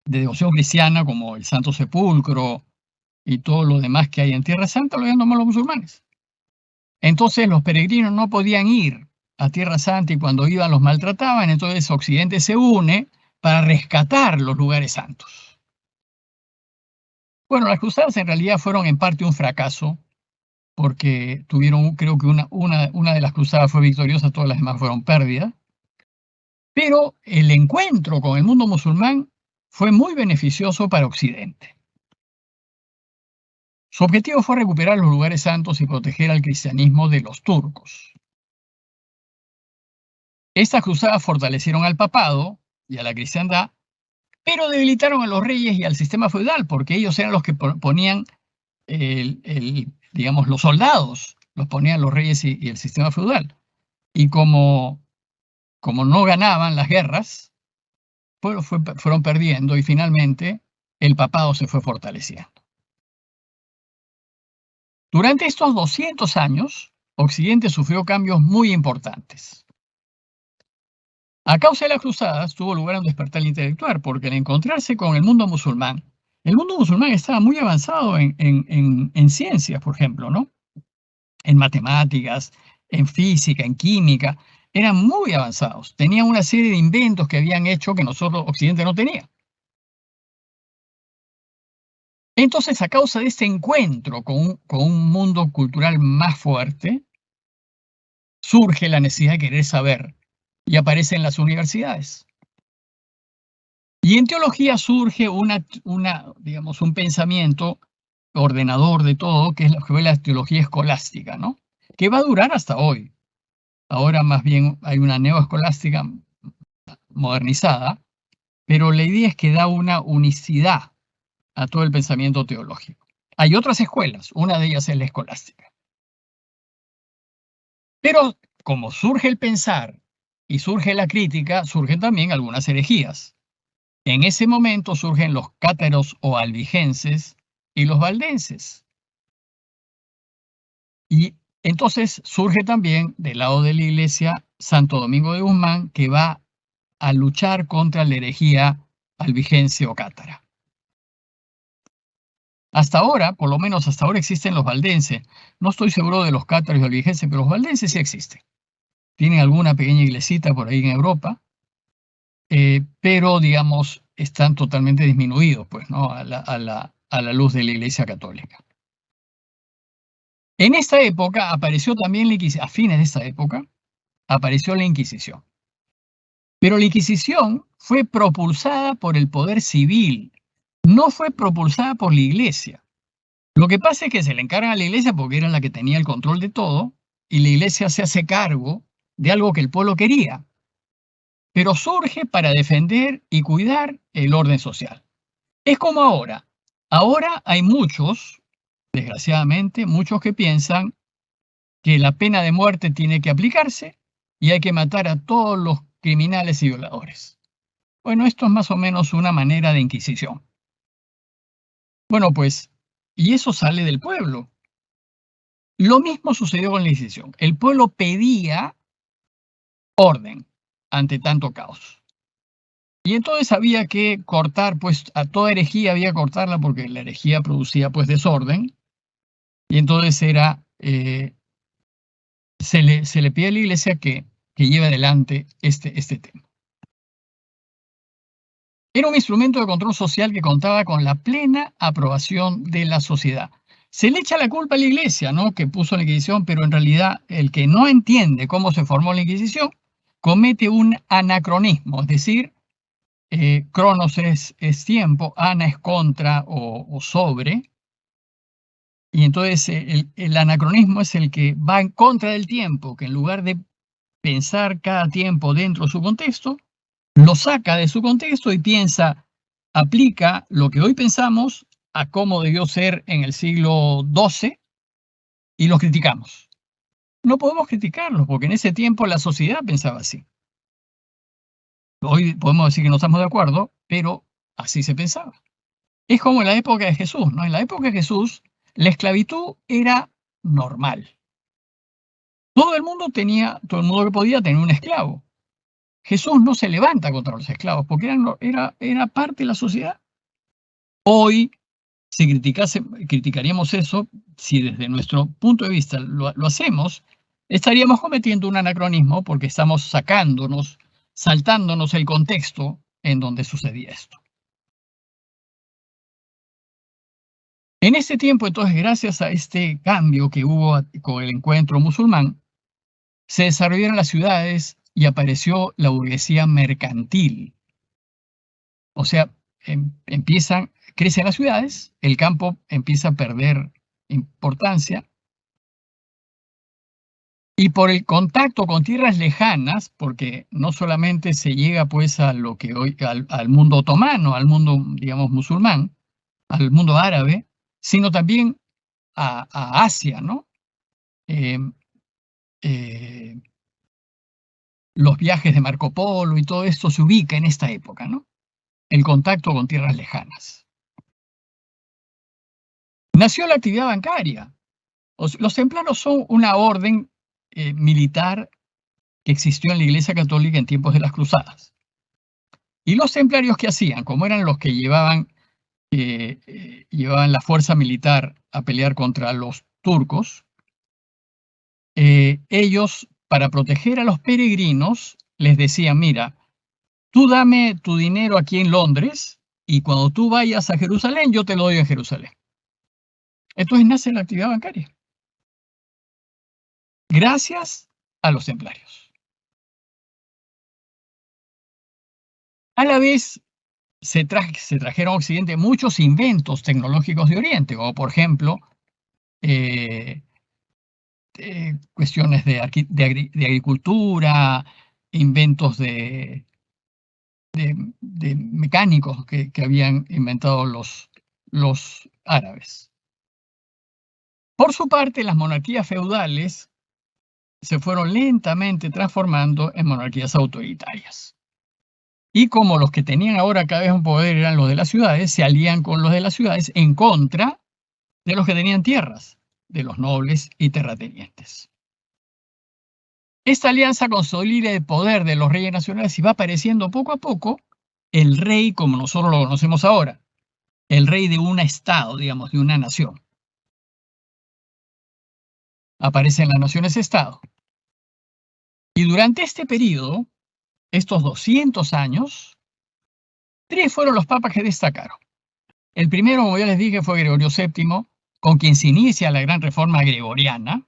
devoción cristiana, como el Santo Sepulcro y todo lo demás que hay en Tierra Santa, lo habían tomado los musulmanes. Entonces los peregrinos no podían ir a Tierra Santa y cuando iban los maltrataban, entonces Occidente se une para rescatar los lugares santos. Bueno, las cruzadas en realidad fueron en parte un fracaso, porque creo que una de las cruzadas fue victoriosa, todas las demás fueron pérdidas. Pero el encuentro con el mundo musulmán fue muy beneficioso para Occidente. Su objetivo fue recuperar los lugares santos y proteger al cristianismo de los turcos. Estas cruzadas fortalecieron al papado y a la cristiandad, pero debilitaron a los reyes y al sistema feudal, porque ellos eran los que ponían digamos, los soldados, los ponían los reyes y el sistema feudal. Y como no ganaban las guerras, fueron perdiendo y finalmente el papado se fue fortaleciendo. Durante estos 200 años, Occidente sufrió cambios muy importantes. A causa de las cruzadas tuvo lugar un despertar intelectual, porque al encontrarse con el mundo musulmán estaba muy avanzado en ciencias, por ejemplo, ¿no? En matemáticas, en física, en química, eran muy avanzados. Tenían una serie de inventos que habían hecho que nosotros, Occidente, no tenía. Entonces, a causa de este encuentro con un mundo cultural más fuerte, surge la necesidad de querer saber y aparecen las universidades. Y en teología surge digamos, un pensamiento ordenador de todo, que es lo que fue la teología escolástica, ¿no? Que va a durar hasta hoy. Ahora más bien hay una neoescolástica modernizada, pero la idea es que da una unicidad a todo el pensamiento teológico. Hay otras escuelas, una de ellas es la escolástica. Pero como surge el pensar y surge la crítica, surgen también algunas herejías. En ese momento surgen los cátaros o albigenses y los valdenses. Y entonces surge también del lado de la Iglesia Santo Domingo de Guzmán, que va a luchar contra la herejía albigense o cátara. Hasta ahora, por lo menos hasta ahora, existen los valdenses. No estoy seguro de los cátaros y albigenses, pero los valdenses sí existen. Tienen alguna pequeña iglesita por ahí en Europa, pero digamos están totalmente disminuidos, pues, ¿no? a la luz de la Iglesia Católica. En esta época apareció también a fines de esta época, apareció la Inquisición. Pero la Inquisición fue propulsada por el poder civil, no fue propulsada por la Iglesia. Lo que pasa es que se le encarga a la Iglesia porque era la que tenía el control de todo, y la Iglesia se hace cargo de algo que el pueblo quería, pero surge para defender y cuidar el orden social. Es como ahora. Ahora hay muchos, desgraciadamente, muchos que piensan que la pena de muerte tiene que aplicarse y hay que matar a todos los criminales y violadores. Bueno, esto es más o menos una manera de inquisición. Bueno, pues, y eso sale del pueblo. Lo mismo sucedió con la Inquisición. El pueblo pedía orden ante tanto caos. Y entonces había que cortar, pues a toda herejía había que cortarla porque la herejía producía pues desorden. Y entonces se le pide a la Iglesia que lleve adelante este tema. Era un instrumento de control social que contaba con la plena aprobación de la sociedad. Se le echa la culpa a la Iglesia, ¿no?, que puso la Inquisición, pero en realidad el que no entiende cómo se formó la Inquisición comete un anacronismo, es decir, cronos es tiempo, ana es contra o sobre, y entonces el anacronismo es el que va en contra del tiempo, que en lugar de pensar cada tiempo dentro de su contexto, lo saca de su contexto y piensa, aplica lo que hoy pensamos a cómo debió ser en el siglo XII y lo criticamos. No podemos criticarlo porque en ese tiempo la sociedad pensaba así. Hoy podemos decir que no estamos de acuerdo, pero así se pensaba. Es como en la época de Jesús, ¿no? En la época de Jesús, la esclavitud era normal. Todo el mundo que podía tener un esclavo. Jesús no se levanta contra los esclavos porque era parte de la sociedad. Hoy, si criticaríamos eso, si desde nuestro punto de vista lo hacemos, estaríamos cometiendo un anacronismo porque estamos saltándonos el contexto en donde sucedía esto. En ese tiempo, entonces, gracias a este cambio que hubo con el encuentro musulmán, se desarrollaron las ciudades y apareció la burguesía mercantil. O sea, crecen las ciudades, el campo empieza a perder importancia, y por el contacto con tierras lejanas, porque no solamente se llega pues a lo que hoy, al mundo otomano, al mundo, digamos, musulmán, al mundo árabe, sino también a Asia, ¿no? Eh, eh, los viajes de Marco Polo y todo esto se ubica en esta época, ¿no? El contacto con tierras lejanas. Nació la actividad bancaria. Los templarios son una orden militar que existió en la Iglesia Católica en tiempos de las Cruzadas. ¿Y los templarios qué hacían? Como eran los que llevaban la fuerza militar a pelear contra los turcos, ellos, para proteger a los peregrinos, les decían, mira, tú dame tu dinero aquí en Londres y cuando tú vayas a Jerusalén, yo te lo doy en Jerusalén. Entonces nace la actividad bancaria. Gracias a los templarios. A la vez, se trajeron a Occidente muchos inventos tecnológicos de Oriente, como por ejemplo, cuestiones de agricultura, inventos de mecánicos que habían inventado los árabes. Por su parte, las monarquías feudales se fueron lentamente transformando en monarquías autoritarias. Y como los que tenían ahora cada vez un poder eran los de las ciudades, se alían con los de las ciudades en contra de los que tenían tierras, de los nobles y terratenientes. Esta alianza consolida el poder de los reyes nacionales y va apareciendo poco a poco el rey como nosotros lo conocemos ahora, el rey de un estado, digamos, de una nación. Aparecen las naciones-estado. Y durante este periodo, estos 200 años, 3 fueron los papas que destacaron. El primero, como ya les dije, fue Gregorio VII, con quien se inicia la gran reforma gregoriana.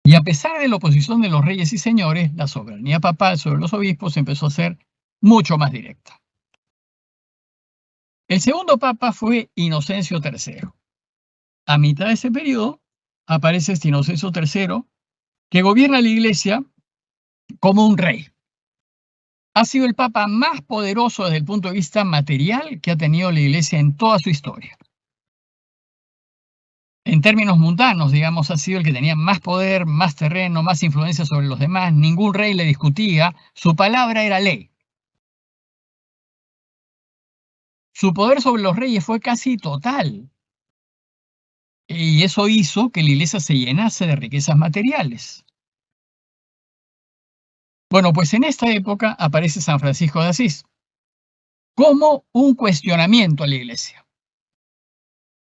Y a pesar de la oposición de los reyes y señores, la soberanía papal sobre los obispos empezó a ser mucho más directa. El segundo papa fue Inocencio III. A mitad de ese periodo aparece este Inocencio III, que gobierna la Iglesia como un rey. Ha sido el papa más poderoso desde el punto de vista material que ha tenido la Iglesia en toda su historia. En términos mundanos, digamos, ha sido el que tenía más poder, más terreno, más influencia sobre los demás. Ningún rey le discutía, su palabra era ley. Su poder sobre los reyes fue casi total. Y eso hizo que la Iglesia se llenase de riquezas materiales. Bueno, pues en esta época aparece San Francisco de Asís como un cuestionamiento a la Iglesia.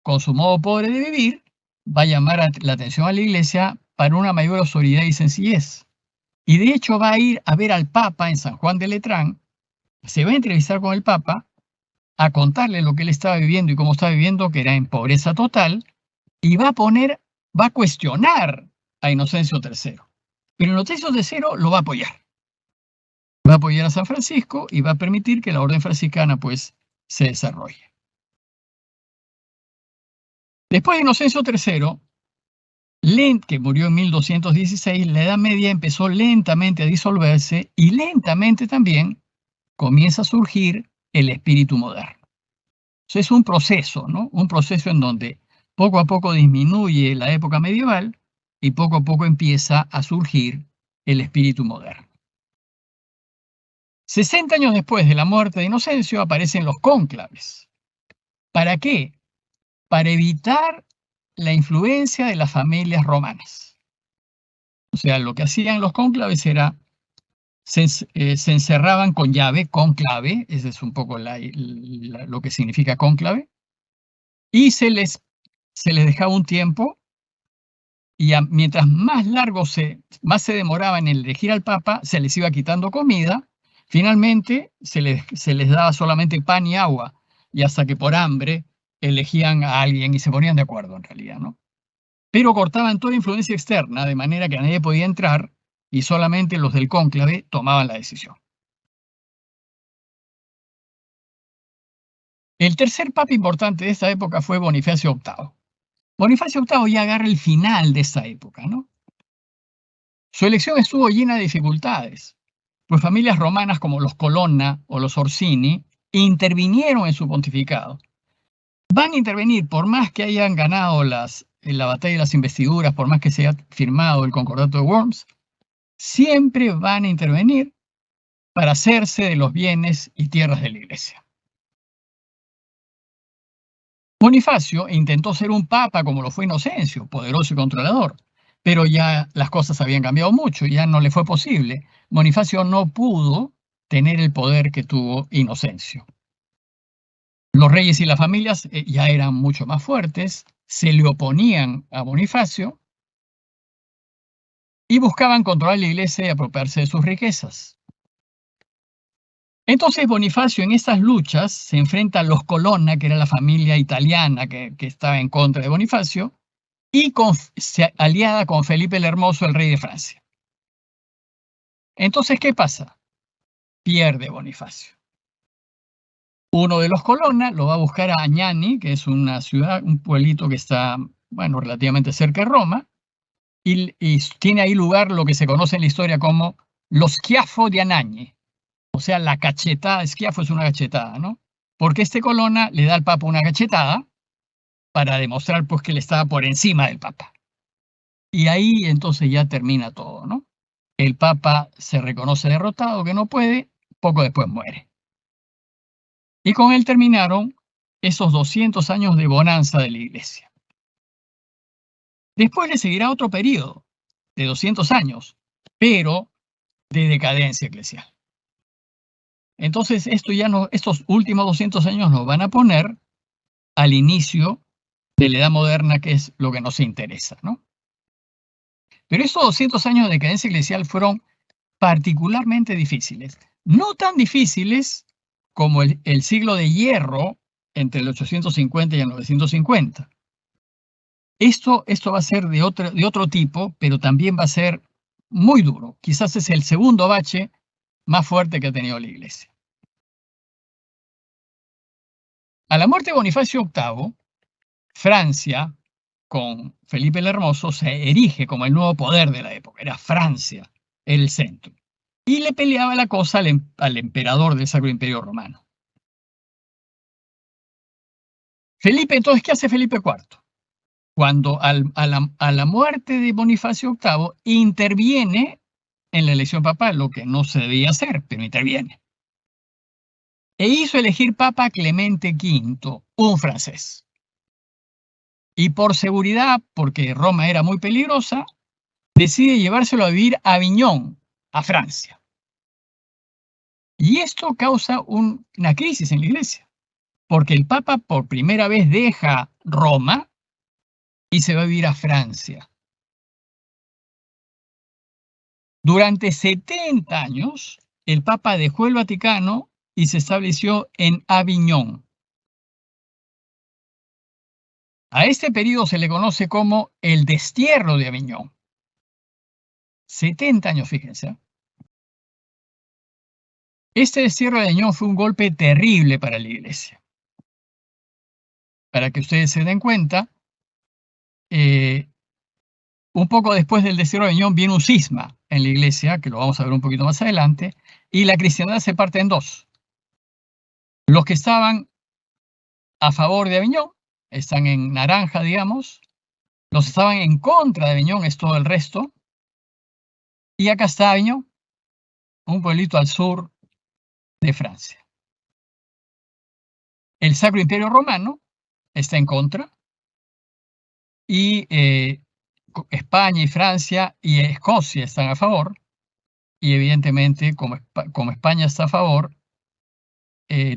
Con su modo pobre de vivir, va a llamar la atención a la Iglesia para una mayor autoridad y sencillez. Y de hecho va a ir a ver al Papa en San Juan de Letrán, se va a entrevistar con el Papa, a contarle lo que él estaba viviendo y cómo estaba viviendo, que era en pobreza total, y va a cuestionar a Inocencio III. Pero Inocencio III lo va a apoyar. Va a apoyar a San Francisco y va a permitir que la orden franciscana pues se desarrolle. Después de Inocencio III, que murió en 1216, la Edad Media empezó lentamente a disolverse y lentamente también comienza a surgir el espíritu moderno. Eso es un proceso, ¿no? Un proceso en donde poco a poco disminuye la época medieval y poco a poco empieza a surgir el espíritu moderno. 60 años después de la muerte de Inocencio aparecen los cónclaves. ¿Para qué? Para evitar la influencia de las familias romanas. O sea, lo que hacían los cónclaves era, se encerraban con llave, cónclave, ese es un poco lo que significa cónclave, y se les dejaba un tiempo, y mientras más más se demoraban en elegir al Papa, se les iba quitando comida, finalmente se les daba solamente pan y agua, y hasta que por hambre elegían a alguien y se ponían de acuerdo en realidad, ¿no? Pero cortaban toda influencia externa, de manera que nadie podía entrar y solamente los del cónclave tomaban la decisión. El tercer papa importante de esta época fue Bonifacio VIII. Bonifacio VIII ya agarra el final de esta época, ¿no? Su elección estuvo llena de dificultades, pues familias romanas como los Colonna o los Orsini intervinieron en su pontificado. Van a intervenir, por más que hayan ganado en la batalla de las investiduras, por más que se haya firmado el concordato de Worms, siempre van a intervenir para hacerse de los bienes y tierras de la Iglesia. Bonifacio intentó ser un papa como lo fue Inocencio, poderoso y controlador, pero ya las cosas habían cambiado mucho, ya no le fue posible. Bonifacio no pudo tener el poder que tuvo Inocencio. Los reyes y las familias ya eran mucho más fuertes, se le oponían a Bonifacio y buscaban controlar la Iglesia y apropiarse de sus riquezas. Entonces Bonifacio en estas luchas se enfrenta a los Colonna, que era la familia italiana que estaba en contra de Bonifacio, y aliada con Felipe el Hermoso, el rey de Francia. Entonces, ¿qué pasa? Pierde Bonifacio. Uno de los Colonna lo va a buscar a Agnani, que es una ciudad, un pueblito que está, bueno, relativamente cerca de Roma, y tiene ahí lugar lo que se conoce en la historia como los schiaffo di Anagni. O sea, la cachetada, schiaffo es una cachetada, ¿no? Porque este Colonna le da al Papa una cachetada para demostrar pues que él estaba por encima del Papa. Y ahí entonces ya termina todo, ¿no? El Papa se reconoce derrotado, que no puede, poco después muere. Y con él terminaron esos 200 años de bonanza de la Iglesia. Después le seguirá otro periodo de 200 años, pero de decadencia eclesial. Entonces, estos últimos 200 años nos van a poner al inicio de la Edad Moderna, que es lo que nos interesa, ¿no? Pero estos 200 años de decadencia eclesial fueron particularmente difíciles. No tan difíciles como el siglo de hierro entre el 850 y el 950. Esto va a ser de otro tipo, pero también va a ser muy duro. Quizás es el segundo bache más fuerte que ha tenido la Iglesia. A la muerte de Bonifacio VIII, Francia, con Felipe el Hermoso, se erige como el nuevo poder de la época. Era Francia, era el centro. Y le peleaba la cosa al emperador del Sacro Imperio Romano. Felipe, entonces, ¿qué hace Felipe IV? Cuando a la muerte de Bonifacio VIII interviene en la elección papal, lo que no se debía hacer, pero interviene. E hizo elegir Papa Clemente V, un francés. Y por seguridad, porque Roma era muy peligrosa, decide llevárselo a vivir a Aviñón, a Francia. Y esto causa una crisis en la iglesia, porque el Papa por primera vez deja Roma y se va a vivir a Francia. Durante 70 años, el Papa dejó el Vaticano y se estableció en Aviñón. A este periodo se le conoce como el destierro de Aviñón. 70 años, fíjense. Este destierro de Aviñón fue un golpe terrible para la iglesia. Para que ustedes se den cuenta, un poco después del destierro de Aviñón viene un cisma en la iglesia, que lo vamos a ver un poquito más adelante, y la cristiandad se parte en dos. Los que estaban a favor de Aviñón, están en naranja, digamos, los que estaban en contra de Aviñón es todo el resto, y acá está Aviñón, un pueblito al sur de Francia. El Sacro Imperio Romano está en contra, y España y Francia y Escocia están a favor, y evidentemente como España está a favor,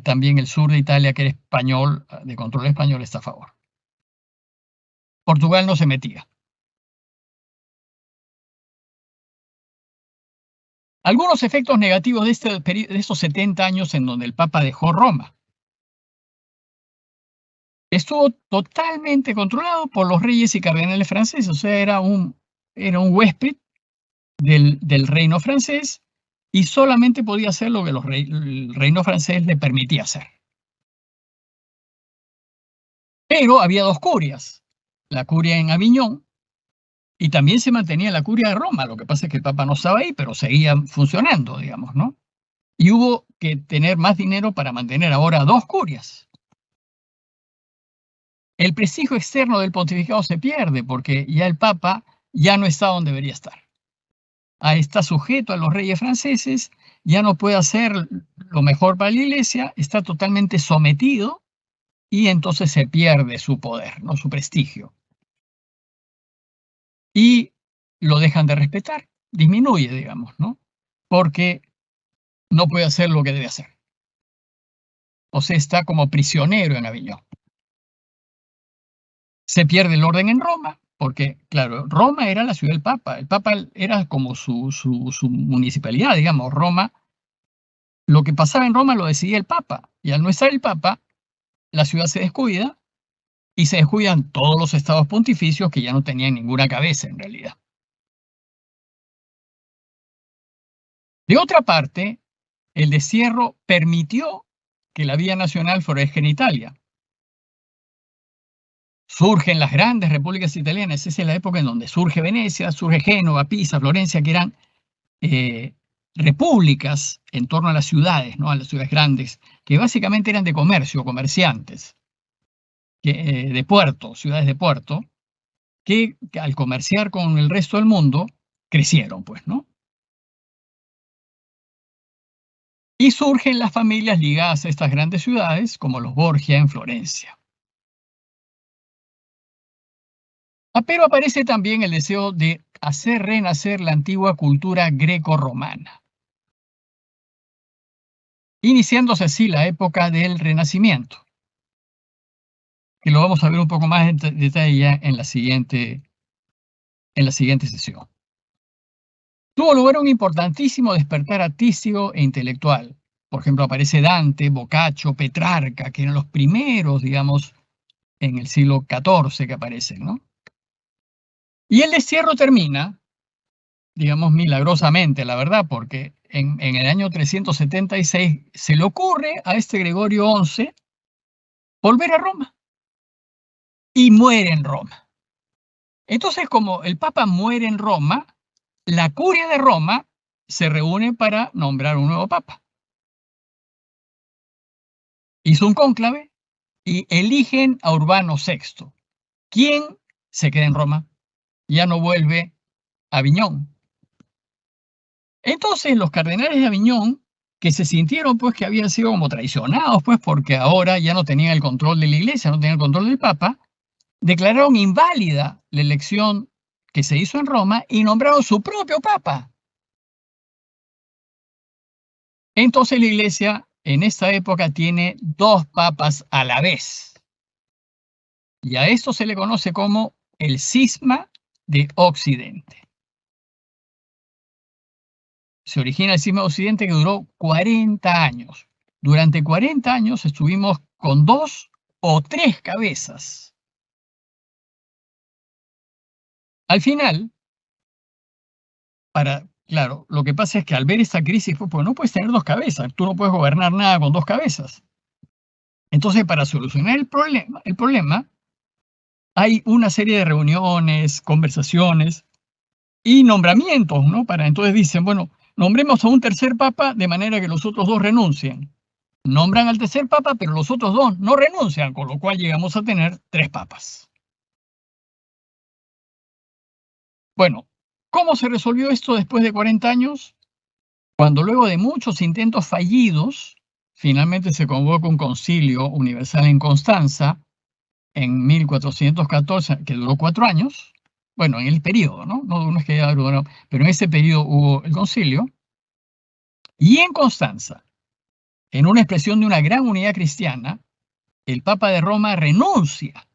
también el sur de Italia, que era español, de control español, está a favor. Portugal no se metía. Algunos efectos negativos de estos 70 años en donde el Papa dejó Roma. Estuvo totalmente controlado por los reyes y cardenales franceses, o sea, era un huésped del reino francés y solamente podía hacer lo que el reino francés le permitía hacer. Pero había dos curias, la curia en Aviñón y también se mantenía la curia de Roma, lo que pasa es que el Papa no estaba ahí, pero seguía funcionando, digamos, ¿no? Y hubo que tener más dinero para mantener ahora dos curias. El prestigio externo del pontificado se pierde porque ya el Papa ya no está donde debería estar. Está sujeto a los reyes franceses, ya no puede hacer lo mejor para la iglesia, está totalmente sometido y entonces se pierde su poder, ¿no? Su prestigio. Y lo dejan de respetar, disminuye, digamos, ¿no? Porque no puede hacer lo que debe hacer. O sea, está como prisionero en Aviñón. Se pierde el orden en Roma, porque, claro, Roma era la ciudad del Papa. El Papa era como su municipalidad, digamos. Roma, lo que pasaba en Roma lo decidía el Papa. Y al no estar el Papa, la ciudad se descuida y se descuidan todos los estados pontificios que ya no tenían ninguna cabeza en realidad. De otra parte, el destierro permitió que la vía nacional florezca en Italia. Surgen las grandes repúblicas italianas, esa es la época en donde surge Venecia, surge Génova, Pisa, Florencia, que eran repúblicas en torno a las ciudades, ¿no? A las ciudades grandes, que básicamente eran de comercio, comerciantes, de puerto, ciudades de puerto, que al comerciar con el resto del mundo, crecieron, pues, ¿no? Y surgen las familias ligadas a estas grandes ciudades, como los Borgia en Florencia. Pero aparece también el deseo de hacer renacer la antigua cultura greco-romana, iniciándose así la época del Renacimiento, que lo vamos a ver un poco más en detalle ya en la siguiente sesión. Tuvo lugar un importantísimo despertar artístico e intelectual. Por ejemplo, aparece Dante, Boccaccio, Petrarca, que eran los primeros, digamos, en el siglo XIV que aparecen, ¿no? Y el destierro termina, digamos, milagrosamente, la verdad, porque en el año 376 se le ocurre a este Gregorio XI volver a Roma. Y muere en Roma. Entonces, como el Papa muere en Roma, la curia de Roma se reúne para nombrar un nuevo Papa. Hizo un cónclave y eligen a Urbano VI. ¿Quién se queda en Roma? Ya no vuelve a Aviñón. Entonces los cardenales de Aviñón, que se sintieron pues que habían sido como traicionados, pues porque ahora ya no tenían el control de la iglesia, no tenían el control del Papa, declararon inválida la elección que se hizo en Roma y nombraron su propio Papa. Entonces la iglesia en esta época tiene dos papas a la vez. Y a esto se le conoce como el cisma de Occidente. Se origina el cisma de Occidente que duró 40 años. Durante 40 años estuvimos con 2 o 3 cabezas. Al final, claro, lo que pasa es que al ver esta crisis, pues no puedes tener 2 cabezas, tú no puedes gobernar nada con 2 cabezas. Entonces, para solucionar el problema, hay una serie de reuniones, conversaciones y nombramientos, ¿no? Entonces dicen, bueno, nombremos a un tercer papa de manera que los otros 2 renuncien. Nombran al tercer papa, pero los otros 2 no renuncian, con lo cual llegamos a tener 3 papas. Bueno, ¿cómo se resolvió esto después de 40 años? Cuando luego de muchos intentos fallidos, finalmente se convoca un concilio universal en Constanza en 1414, que duró 4 años. Bueno, en el periodo, ¿no? No es que haya durado, pero en ese periodo hubo el concilio. Y en Constanza, en una expresión de una gran unidad cristiana, el Papa de Roma renuncia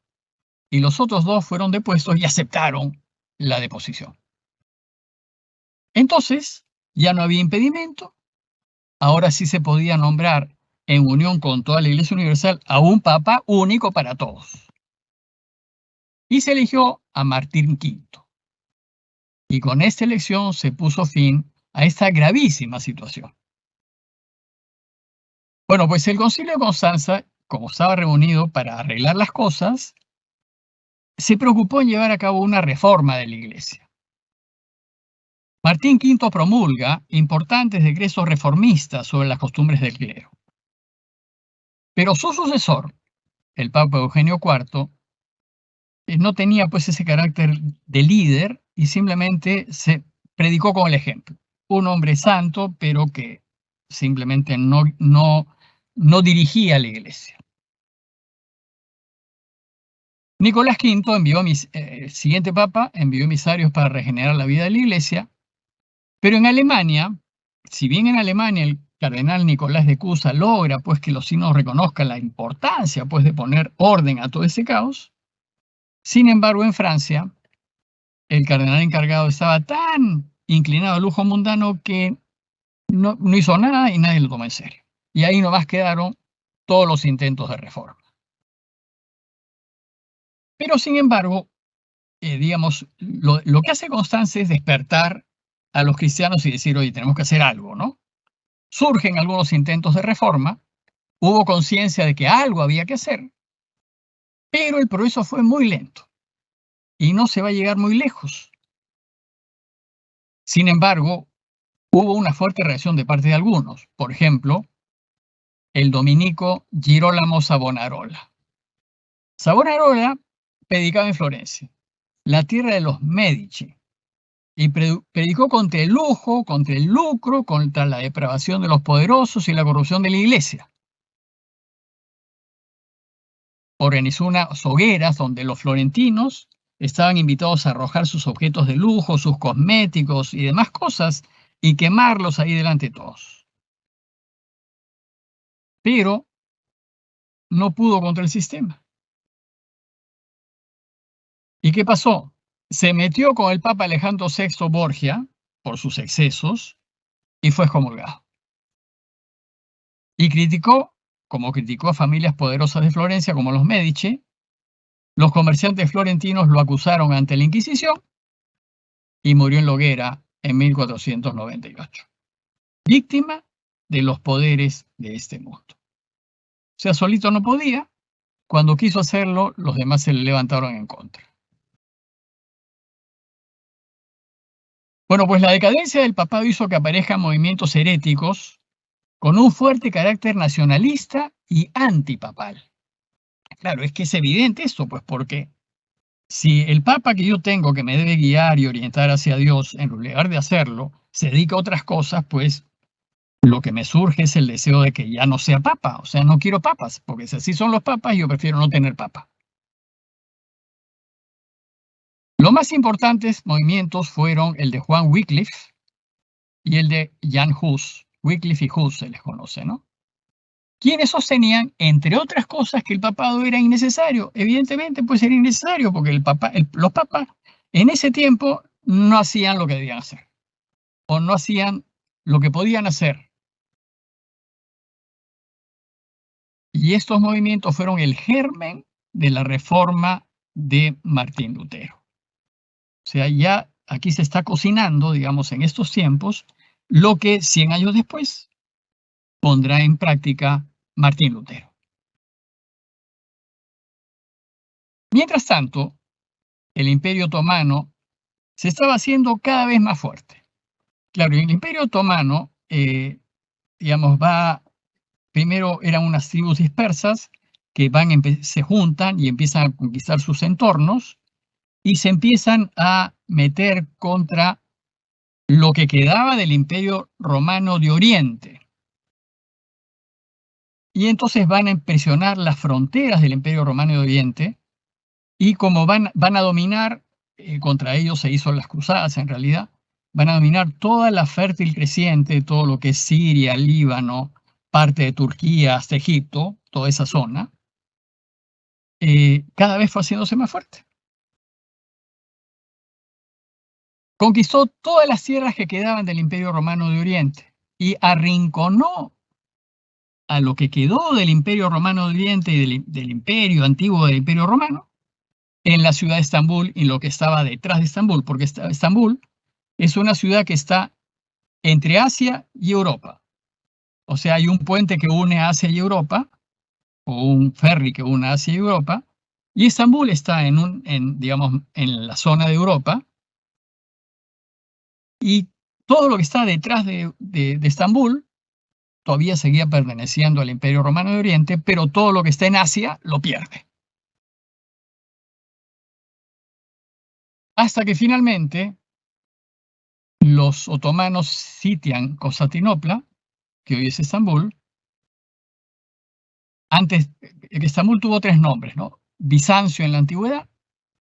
y los otros 2 fueron depuestos y aceptaron la deposición. Entonces, ya no había impedimento, ahora sí se podía nombrar en unión con toda la Iglesia Universal a un Papa único para todos. Y se eligió a Martín V. Y con esta elección se puso fin a esta gravísima situación. Bueno, pues el Concilio de Constanza, como estaba reunido para arreglar las cosas, se preocupó en llevar a cabo una reforma de la Iglesia. Martín V promulga importantes decretos reformistas sobre las costumbres del clero. Pero su sucesor, el Papa Eugenio IV, no tenía pues ese carácter de líder y simplemente se predicó con el ejemplo. Un hombre santo, pero que simplemente no dirigía la iglesia. Nicolás V siguiente papa, envió emisarios para regenerar la vida de la iglesia, pero en Alemania, si bien en Alemania el cardenal Nicolás de Cusa logra pues que los sínodos reconozcan la importancia pues de poner orden a todo ese caos, sin embargo en Francia el cardenal encargado estaba tan inclinado al lujo mundano que no hizo nada y nadie lo tomó en serio. Y ahí nomás quedaron todos los intentos de reforma. Pero sin embargo, digamos, lo que hace Constanza es despertar a los cristianos y decir, oye, tenemos que hacer algo, ¿no? Surgen algunos intentos de reforma, hubo conciencia de que algo había que hacer, pero el progreso fue muy lento y no se va a llegar muy lejos. Sin embargo, hubo una fuerte reacción de parte de algunos. Por ejemplo, el dominico Girolamo Savonarola. Savonarola predicaba en Florencia, la tierra de los Medici, y predicó contra el lujo, contra el lucro, contra la depravación de los poderosos y la corrupción de la iglesia. Organizó unas hogueras donde los florentinos estaban invitados a arrojar sus objetos de lujo, sus cosméticos y demás cosas, y quemarlos ahí delante de todos. Pero no pudo contra el sistema. ¿Y qué pasó? Se metió con el Papa Alejandro VI Borgia por sus excesos y fue excomulgado. Y como criticó a familias poderosas de Florencia como los Medici, los comerciantes florentinos lo acusaron ante la Inquisición y murió en la hoguera en 1498, víctima de los poderes de este mundo. O sea, solito no podía, cuando quiso hacerlo, los demás se le levantaron en contra. Bueno, pues la decadencia del papado hizo que aparezcan movimientos heréticos con un fuerte carácter nacionalista y antipapal. Claro, es que es evidente esto, pues porque si el papa que yo tengo, que me debe guiar y orientar hacia Dios, en lugar de hacerlo, se dedica a otras cosas, pues lo que me surge es el deseo de que ya no sea papa. O sea, no quiero papas, porque si así son los papas, yo prefiero no tener papa. Los más importantes movimientos fueron el de Juan Wycliffe y el de Jan Hus. Wycliffe y Hus se les conoce, ¿no? Quienes sostenían, entre otras cosas, que el papado era innecesario. Evidentemente, pues era innecesario, porque los papas en ese tiempo no hacían lo que debían hacer, o no hacían lo que podían hacer. Y estos movimientos fueron el germen de la reforma de Martín Lutero. O sea, ya aquí se está cocinando, digamos, en estos tiempos, lo que 100 años después pondrá en práctica Martín Lutero. Mientras tanto, el Imperio Otomano se estaba haciendo cada vez más fuerte. Claro, el Imperio Otomano, digamos, primero eran unas tribus dispersas que se juntan y empiezan a conquistar sus entornos y se empiezan a meter contra lo que quedaba del Imperio Romano de Oriente. Y entonces van a presionar las fronteras del Imperio Romano de Oriente y como van a dominar, contra ellos se hizo las cruzadas en realidad, van a dominar toda la fértil creciente, todo lo que es Siria, Líbano, parte de Turquía hasta Egipto, toda esa zona, cada vez fue haciéndose más fuerte. Conquistó todas las tierras que quedaban del Imperio Romano de Oriente y arrinconó a lo que quedó del Imperio Romano de Oriente y del Imperio antiguo del Imperio Romano en la ciudad de Estambul y lo que estaba detrás de Estambul, porque Estambul es una ciudad que está entre Asia y Europa. O sea, hay un puente que une Asia y Europa, o un ferry que une Asia y Europa, y Estambul está digamos, en la zona de Europa, y todo lo que está detrás de Estambul todavía seguía perteneciendo al Imperio Romano de Oriente, pero todo lo que está en Asia lo pierde. Hasta que finalmente los otomanos sitian Constantinopla, que hoy es Estambul. Antes, Estambul tuvo 3 nombres, ¿no? Bizancio en la antigüedad,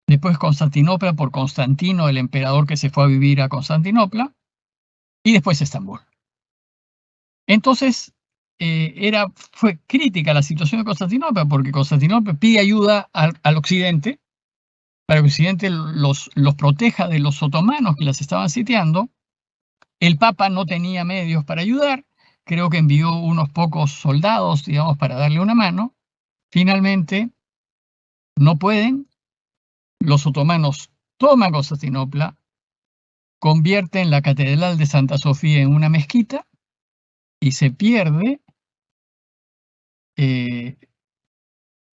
después Constantinopla por Constantino, el emperador que se fue a vivir a Constantinopla, y después Estambul. Entonces, fue crítica la situación de Constantinopla, porque Constantinopla pide ayuda al occidente, para que el occidente los proteja de los otomanos que las estaban sitiando. El Papa no tenía medios para ayudar, creo que envió unos pocos soldados, digamos, para darle una mano. Finalmente, no pueden, los otomanos toman Constantinopla, convierten la Catedral de Santa Sofía en una mezquita y se pierde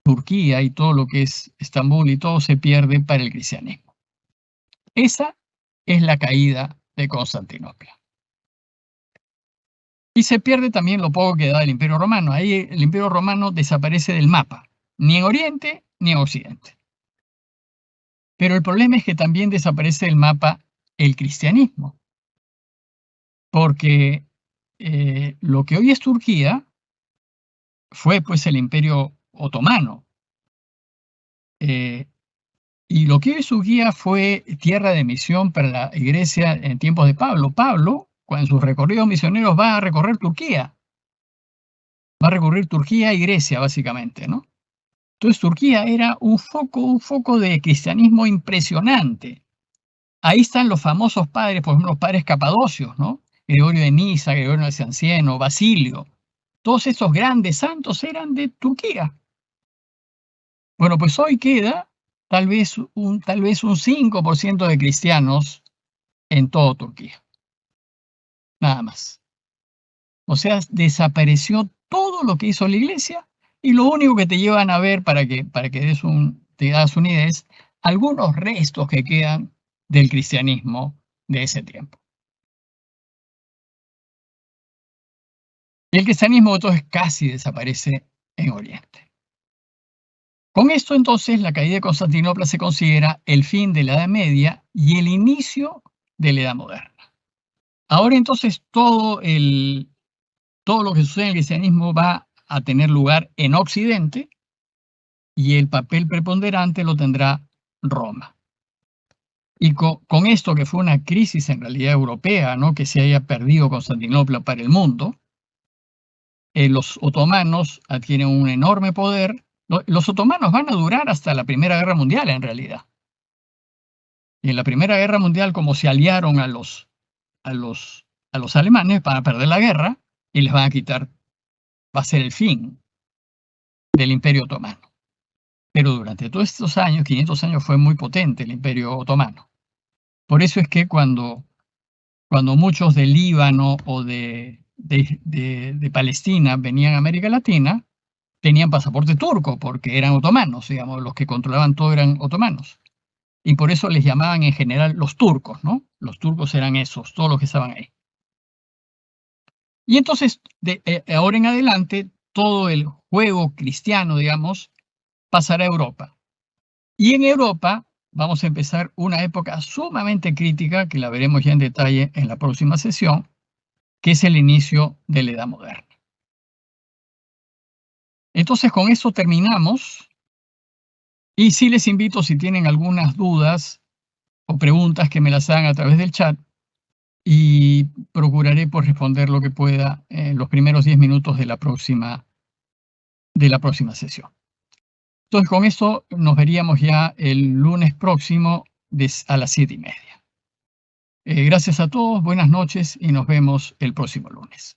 Turquía y todo lo que es Estambul y todo se pierde para el cristianismo. Esa es la caída de Constantinopla. Y se pierde también lo poco que da del Imperio Romano. Ahí el Imperio Romano desaparece del mapa, ni en Oriente ni en Occidente. Pero el problema es que también desaparece del mapa el cristianismo, porque lo que hoy es Turquía fue pues el Imperio Otomano. Y lo que hoy es Turquía fue tierra de misión para la iglesia en tiempos de Pablo. Pablo, en sus recorridos misioneros, va a recorrer Turquía. Va a recorrer Turquía y Grecia, básicamente, ¿no? Entonces Turquía era un foco de cristianismo impresionante. Ahí están los famosos padres, por ejemplo, los padres capadocios, ¿no? Gregorio de Niza, Gregorio de Nacianceno, Basilio. Todos esos grandes santos eran de Turquía. Bueno, pues hoy queda tal vez un 5% de cristianos en toda Turquía. Nada más. O sea, desapareció todo lo que hizo la iglesia Y lo único que te llevan a ver para que te das una idea es algunos restos que quedan del cristianismo de ese tiempo. Y el cristianismo entonces casi desaparece en Oriente. Con esto entonces la caída de Constantinopla se considera el fin de la Edad Media y el inicio de la Edad Moderna. Ahora entonces todo lo que sucede en el cristianismo va a tener lugar en Occidente y el papel preponderante lo tendrá Roma. Y con esto que fue una crisis en realidad europea, ¿no? Que se haya perdido Constantinopla para el mundo, los otomanos adquieren un enorme poder. Los otomanos van a durar hasta la Primera Guerra Mundial en realidad. Y en la Primera Guerra Mundial, como se aliaron a los alemanes para perder la guerra, y les van a quitar, va a ser el fin del Imperio Otomano. Pero durante todos estos años, 500 años, fue muy potente el Imperio Otomano. Por eso es que cuando muchos del Líbano o de Palestina venían a América Latina, tenían pasaporte turco porque eran otomanos, digamos, los que controlaban todo eran otomanos. Y por eso les llamaban en general los turcos, ¿no? Los turcos eran esos, todos los que estaban ahí. Y entonces, de ahora en adelante, todo el juego cristiano, digamos, pasará a Europa. Y en Europa vamos a empezar una época sumamente crítica, que la veremos ya en detalle en la próxima sesión, que es el inicio de la Edad Moderna. Entonces, con eso terminamos. Y sí les invito, si tienen algunas dudas o preguntas, que me las hagan a través del chat y procuraré por responder lo que pueda en los primeros 10 minutos de la próxima sesión. Entonces, con esto nos veríamos ya el lunes próximo a las 7:30. Gracias a todos, buenas noches y nos vemos el próximo lunes.